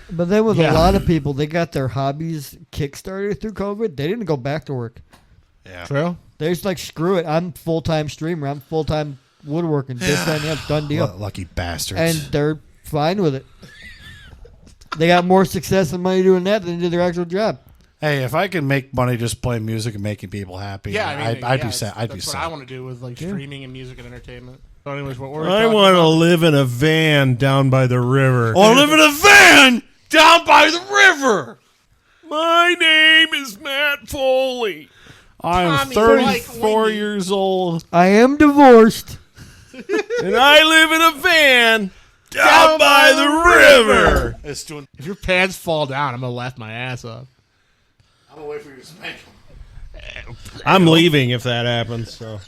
But then with Yeah. a lot of people, they got their hobbies kickstarted through COVID. They didn't go back to work. Yeah. True. They're just like, screw it. I'm full-time streamer. I'm full-time woodworking. This, that, and the other. Done deal. Lucky bastards. And they're fine with it. They got more success and money doing that than they did their actual job. hey, if I can make money just playing music and making people happy, Yeah, I mean, I'd yeah, be sad. I'd be That's what sad. I want to do with like streaming and music and entertainment. So anyways, what we're I talking want to about- live in a van down by the river. I live in a van down by the river. My name is Matt Foley. I'm Tommy, 34 Wendy. years old. I am divorced. And I live in a van down by the river. It's doing. If your pants fall down, I'm gonna laugh my ass off. I'm gonna wait for you to spank them. I'm leaving if that happens. So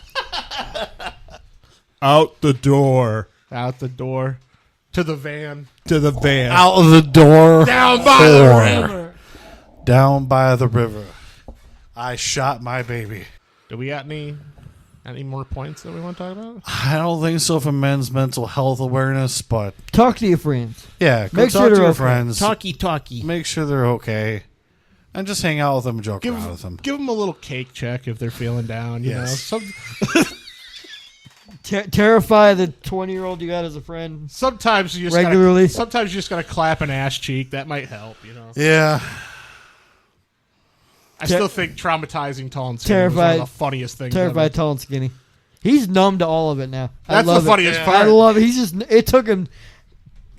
out the door Out the door to the van. to the van. Out of the door. Down by the river. Down by the river. I shot my baby. Do we got any more points that we want to talk about? I don't think so for men's mental health awareness, but Talk to your friends. yeah, go Make talk sure to they're your okay. friends. Talkie. Make sure they're okay. And just hang out with them and joke around with them. Give them a little cake check if they're feeling down. You Yes. know, Terrify the 20-year-old you got as a friend. sometimes you just Regularly. sometimes you just gotta clap an ass cheek. That might help. You know, Yeah. I still think traumatizing tall and skinny was one Terrified- of the funniest things. Terrified, ever. tall, and skinny. He's numb to all of it now. I That's love the it. funniest I part. love it. He's just. It took him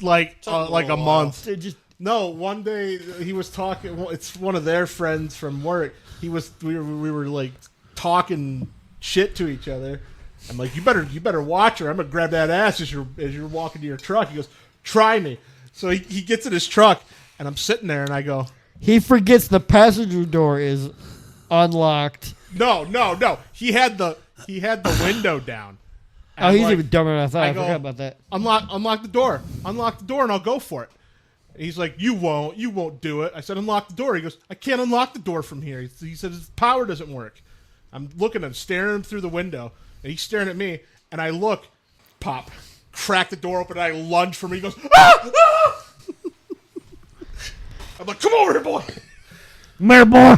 Like a a little month. to just. No, one day he was talking. Well, it's one of their friends from work. We were like talking shit to each other. I'm like, you better watch her. I'm gonna grab that ass as you're walking to your truck. He goes, try me. So he gets in his truck, and I'm sitting there, and I go, He forgets the passenger door is unlocked. no. He had the window down. And Oh, I'm he's like, even dumber than I thought. I go, forgot about that. Unlock the door, and I'll go for it. And he's like, you won't do it. I said, unlock the door. He goes, I can't unlock the door from here. He said his power doesn't work. I'm looking at him, staring him through the window, and he's staring at me. And I look, pop, crack the door open. And I lunge for me. He goes, ah! Ah! I'm like, come over here, boy. Mayor boy.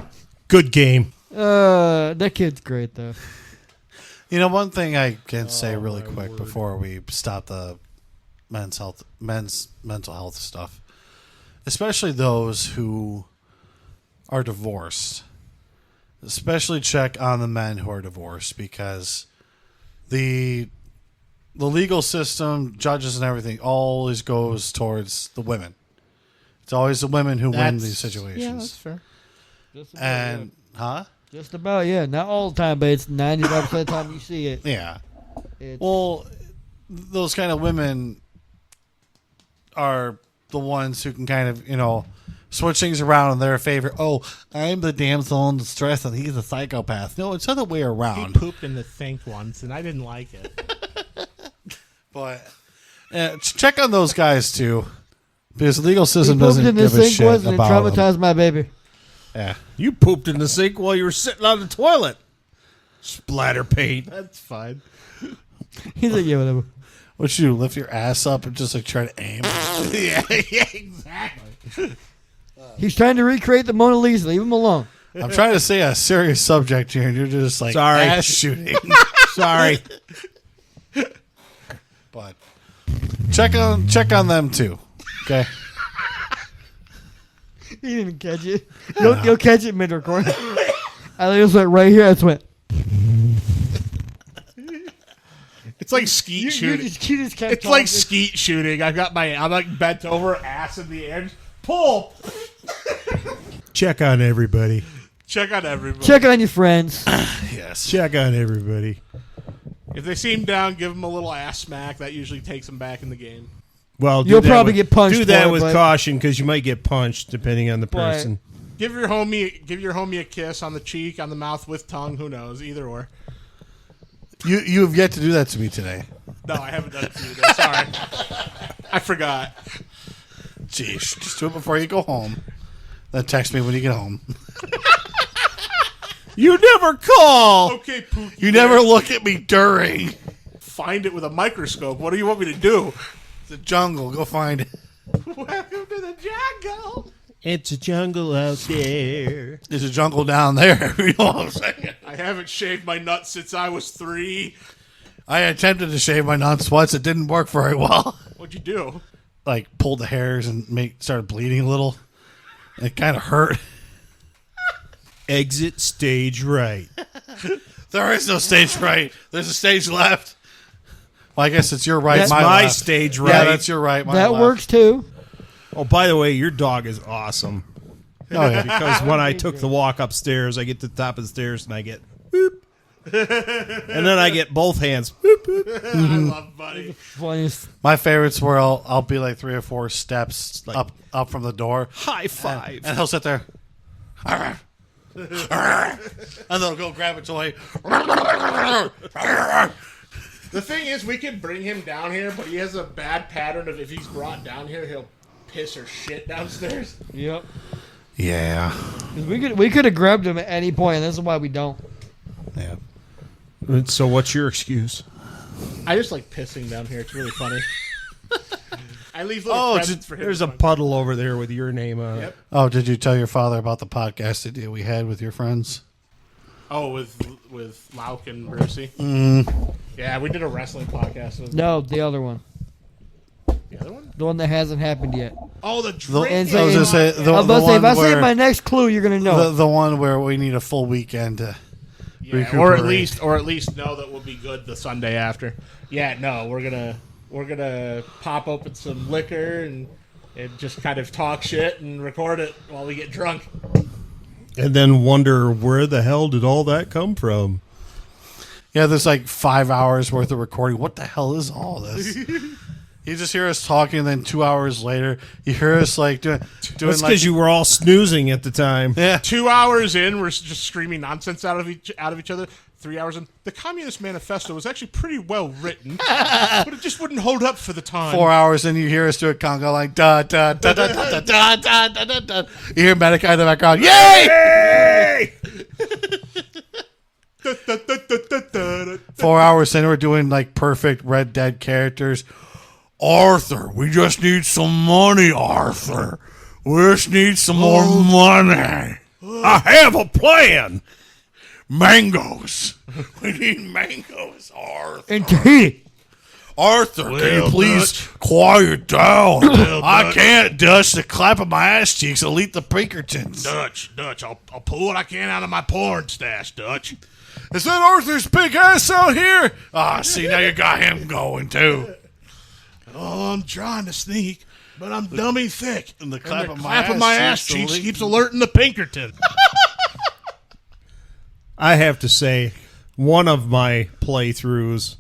Good game. That kid's great though. You know, one thing I can say really quick before we stop the men's mental health stuff, especially those who are divorced, especially check on the men who are divorced, because the legal system, judges and everything, always goes towards the women. It's always the women who win these situations. Yeah, that's fair. And Just about, yeah. Not all the time, but it's 95% of the time you see it. yeah. It's, Well, those kind of women are the ones who can kind of, switch things around in their favor. Oh, I'm the damsel in distress and he's a psychopath. No, it's the other way He around. pooped in the sink once, and I didn't like it. But check on those guys too. Because the legal system He pooped doesn't in the give a sink shit once and it about them. traumatized my baby. Yeah. You pooped in the sink while you were sitting on the toilet. Splatter paint. That's fine. He's like, yeah, whatever. What you do? Lift your ass up and just like try to aim? yeah, exactly. He's trying to recreate the Mona Lisa. Leave him alone. I'm trying to say a serious subject here, and you're just like Sorry. ass shooting. Sorry. But check on them too. Okay. He didn't even catch it. You'll catch it mid-record. I think it was like right here. That's what. It's like skeet shooting. You just kept It's like talking. skeet shooting. I'm like bent over, ass in the air. Pull. Check on everybody. Check on everybody. Check on your friends. Yes. Check on everybody. If they see him down, give him a little ass smack. That usually takes him back in the game. Well, do You'll that probably with- get punched Do that for it, with but- caution because you might get punched depending on the But- person. Give your homie a kiss on the cheek, on the mouth, with tongue. Who knows? Either or. You have yet to do that to me today. No, I haven't done it to you today. Sorry. I forgot. Jeez, just do it before you go home. Then text me when you get home. You never call. Okay, Pookie. You never look at me during. Find it with a microscope. What do you want me to do? The jungle. Go find it. Welcome to the jungle. It's a jungle out there. There's a jungle down there. You know what I'm saying? I haven't shaved my nuts since I was 3. I attempted to shave my nuts once. It didn't work very well. What'd you do? Like pulled the hairs and started bleeding a little. It kind of hurt. Exit stage right. There is no stage right. There's a stage left. Well, I guess it's your right. That's My left. stage Yeah, right. that's your right. My That left. works too. Oh, by the way, your dog is awesome. Oh yeah. Because when I took the walk upstairs, I get to the top of the stairs and I get boop. And then I get both hands. Boop, boop. I love Buddy. Funniest. My favorites where I'll be like 3 or 4 steps up from the door, High five. and he'll sit there, and they'll go grab a toy. The thing is, we can bring him down here, but he has a bad pattern of if he's brought down here, he'll piss or shit downstairs. Yep. Yeah. 'Cause we could have grabbed him at any point, and that's why we don't. Yeah. So what's your excuse? I just like pissing down here. It's really funny. I leave little presents for him. There's a puddle over there with your name on it. Yep. Oh, did you tell your father about the podcast idea we had with your friends? Oh, with Lauk and Brucey. Yeah, we did a wrestling podcast with No, the other one. the other one. The one that hasn't happened yet. Oh, the The, drink. I And was so- gonna say the, I was the about to say, if one I say where my next clue, you're going to know. the one where we need a full weekend to Yeah, recuperate. or at least know that we'll be good the Sunday after. Yeah, no, we're gonna pop open some liquor and just kind of talk shit and record it while we get drunk. And then wonder where the hell did all that come from? Yeah, there's like 5 hours worth of recording. What the hell is all this? You just hear us talking, and then 2 hours later, you hear us like doing That's like because you were all snoozing at the time. yeah. 2 hours in, we're just screaming nonsense out of each other. 3 hours in, the Communist Manifesto was actually pretty well written, but it just wouldn't hold up for the time. 4 hours, and you hear us do a conga like da da da da da da da da da da. You hear Medica in the background. Yay! 4 hours in, we're doing like perfect Red Dead characters. Arthur, we just need some money, Arthur. We just need some more money. I have a plan. Mangoes. We need mangoes, Arthur. And Tahiti. Arthur, can you please quiet down? I can't, Dutch. The clap of my ass cheeks will eat the Pinkertons. Dutch, I'll pull what I can out of my porn stash, Dutch. Is that Arthur's big ass out here? Ah, see, now you got him going, too. Oh, I'm trying to sneak, but I'm dummy thick. And the And clap the of clap my of my ass ass cheeks cheeks keeps alerting the Pinkerton. I have to say, one of my playthroughs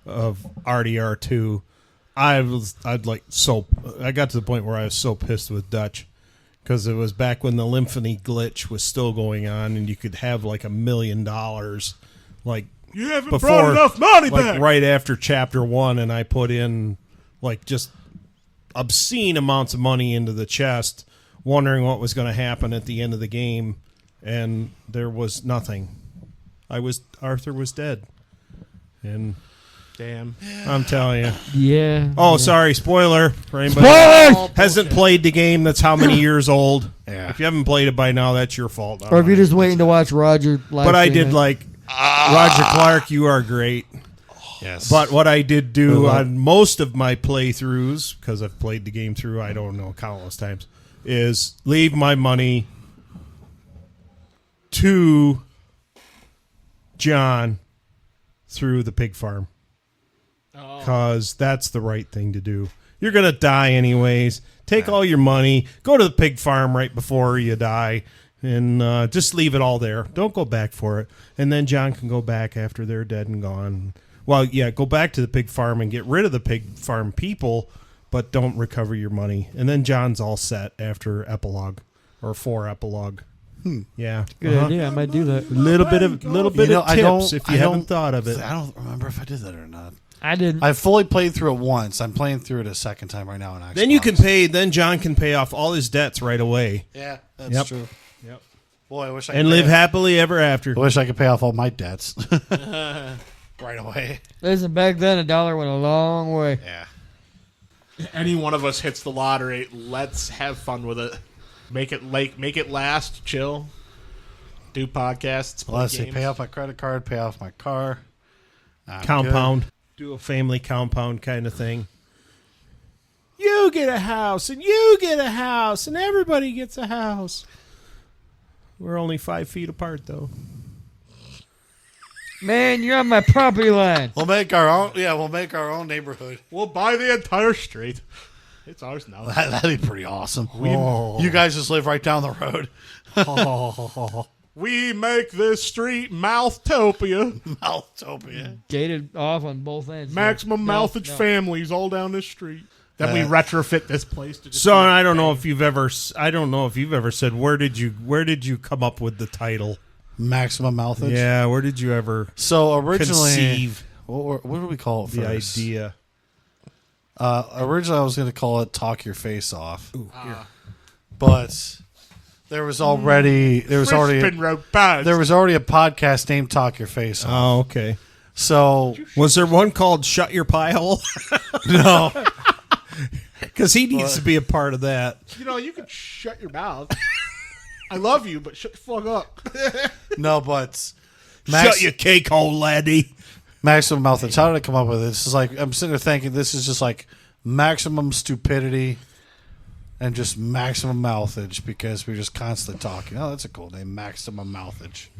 of RDR2, I got to the point where I was so pissed with Dutch because it was back when the Lymphony glitch was still going on, and you could have like $1 million, like You haven't before brought enough money like back. right after chapter 1, and I put in like just obscene amounts of money into the chest, wondering what was going to happen at the end of the game, and there was nothing. Arthur was dead, and Damn. I'm telling you. Yeah. Oh, sorry, spoiler for anybody Spoilers! who hasn't played the game. That's how many years old. Yeah. If you haven't played it by now, that's your fault. Or if you're just waiting to watch Roger live But I stream did it. like Roger Clark. You are great. Yes. But what I did do on most of my playthroughs, because I've played the game through, I don't know, countless times, is leave my money to John through the pig farm. Because that's the right thing to do. You're going to die anyways. Take all your money. Go to the pig farm right before you die. And just leave it all there. Don't go back for it. And then John can go back after they're dead and gone. Well, yeah, go back to the pig farm and get rid of the pig farm people, but don't recover your money. And then John's all set after epilogue or for epilogue. Yeah, Good idea. I might do that. A little bit of tips if you haven't thought of it. I don't remember if I did that or not. I didn't. I fully played through it once. I'm playing through it a second time right now on Xbox. Then you can pay. Then John can pay off all his debts right away. Yeah, that's Yep. true. Yep. Boy, I wish I And could live pay- happily ever after. I wish I could pay off all my debts right away. Listen, back then $1 went a long way. Yeah. Any one of us hits the lottery, let's have fun with it. Make it last, chill. Do podcasts, play Let's see. games. Pay off my credit card. Pay off my car. I'm Compound. Do a family compound kind of thing. You get a house, and you get a house, and everybody gets a house. We're only 5 feet apart, though. Man, you're on my property line. good. We'll make our own. Yeah, we'll make our own neighborhood. We'll buy the entire street. It's ours now. That'd be pretty awesome. You guys just live right down the road. We make this street Mouthtopia. Mouthtopia. Gated off on both ends. Maximum No, mouthage no. families all down this street. Then we retrofit this place to just So I don't know if you've ever. I don't know if you've ever said where did you come up with the title? Maximum mouthage. Yeah, where did you ever So originally, conceive what do we call it the first? idea? Originally, I was going to call it "Talk Your Face Off," but there was already Crispin robust. there was already a podcast named "Talk Your Face Off." Oh, okay. So Was there one called "Shut Your Pie Hole"? no, Because he needs to be a part of that. You know, you can shut your mouth. I love you, but shut the fuck up. no, but Shut your cake hole, laddie. maximum mouthage. How did I come up with it? This is like I'm sitting there thinking this is just like maximum stupidity and just maximum mouthage because we're just constantly talking. Oh, that's a cool name, maximum mouthage.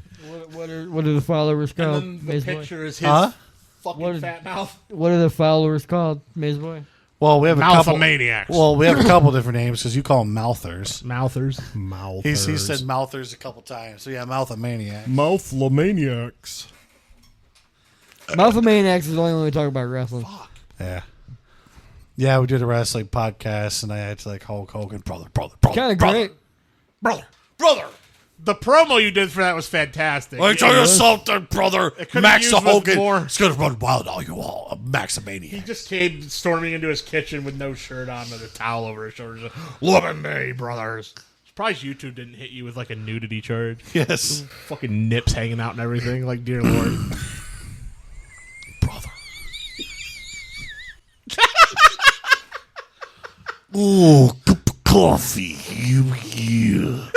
What are the followers called? And then the Maze Boy? picture is his fucking What is- fat mouth. What are the followers called, Maze Boy? Well, we have a couple. Mouthomaniacs. Well, we have a couple different names because you call them mouthers. Mouthers. Mouth. He said mouthers a couple times. So yeah, mouthomaniac. Mouthlomaniacs. Mouthamaniacs is only when we talk about wrestling. Yeah. Yeah, we did a wrestling podcast, and I had to like Hulk Hogan, brother. Kind of great. brother. The promo you did for that was fantastic. Let me tell you something, brother. could've Max used with Hogan more. is gonna run wild on you all. A Maximaniac. He just came storming into his kitchen with no shirt on and a towel over his shoulders. Look at me, brothers. Surprised YouTube didn't hit you with like a nudity charge. Yes, Fucking nips hanging out and everything. Like, dear Lord. brother. Oh, cup of coffee. Yeah.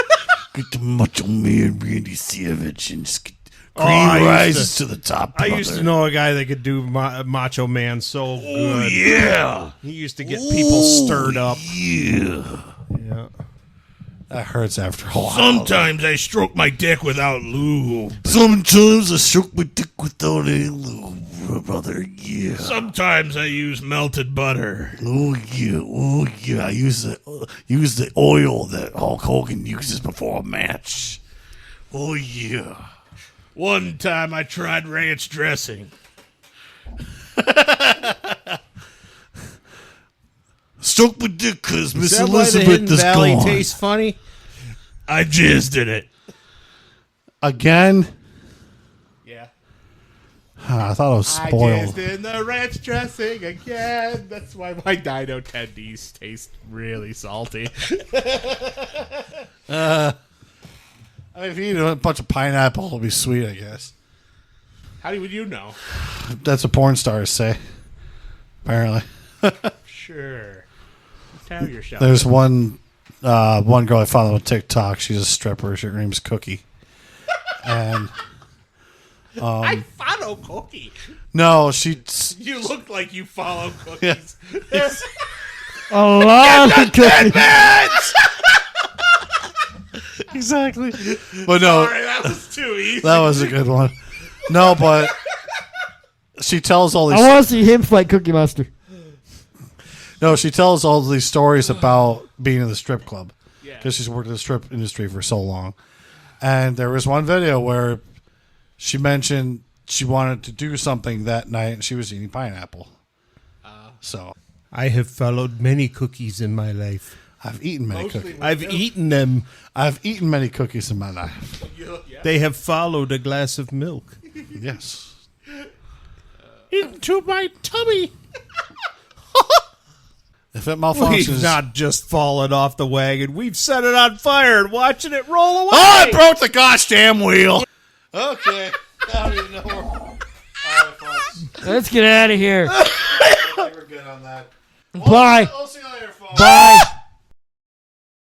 Get the Macho Man Randy Savage and just get cream I used rises to the top. I used to know a guy that could do Macho Man so good. Yeah. He used to get people stirred up. Yeah. Yeah. That hurts after a while. Sometimes I stroke my dick without lube. Sometimes I stroke my dick without a lube, brother. Yeah. Sometimes I use melted butter. Oh yeah. Oh yeah. I use the oil that Hulk Hogan uses before a match. Oh yeah. One time I tried ranch dressing. Stroke my dick because Miss Is that why the Hidden Elizabeth is Valley gone. tastes funny? I jizzed in it. Again. Yeah. I thought it was I spoiled. jizzed in the ranch dressing again. That's why my dino tendies taste really salty. I mean, if you eat a bunch of pineapple, it'll be sweet, I guess. How would you know? That's what porn stars say. Apparently. Sure. Tell yourself. There's one girl I follow on TikTok. She's a stripper. Her name's Cookie. And I follow Cookie. no, she. You look like you follow cookies. A lot of cookies. Exactly. But no, Sorry, that was too easy. that was a good one. No, but she tells all these. I want to see him fight Cookie Monster. No, she tells all these stories about being in the strip club Yeah. because she's worked in the strip industry for so long. And there was one video where she mentioned she wanted to do something that night and she was eating pineapple. So I have followed many cookies in my life. I've eaten many Mostly cookies. I've eaten them. I've eaten many cookies in my life. Yeah. They have followed a glass of milk. Yes. Into my tummy. If it malfunctions, We've not just fallen off the wagon. We've set it on fire and watching it roll away. oh, I broke the gosh damn wheel. Okay. I don't even know where. All right, folks. Let's get out of here. I think we're good on that. Bye. We'll see you later, folks. Bye.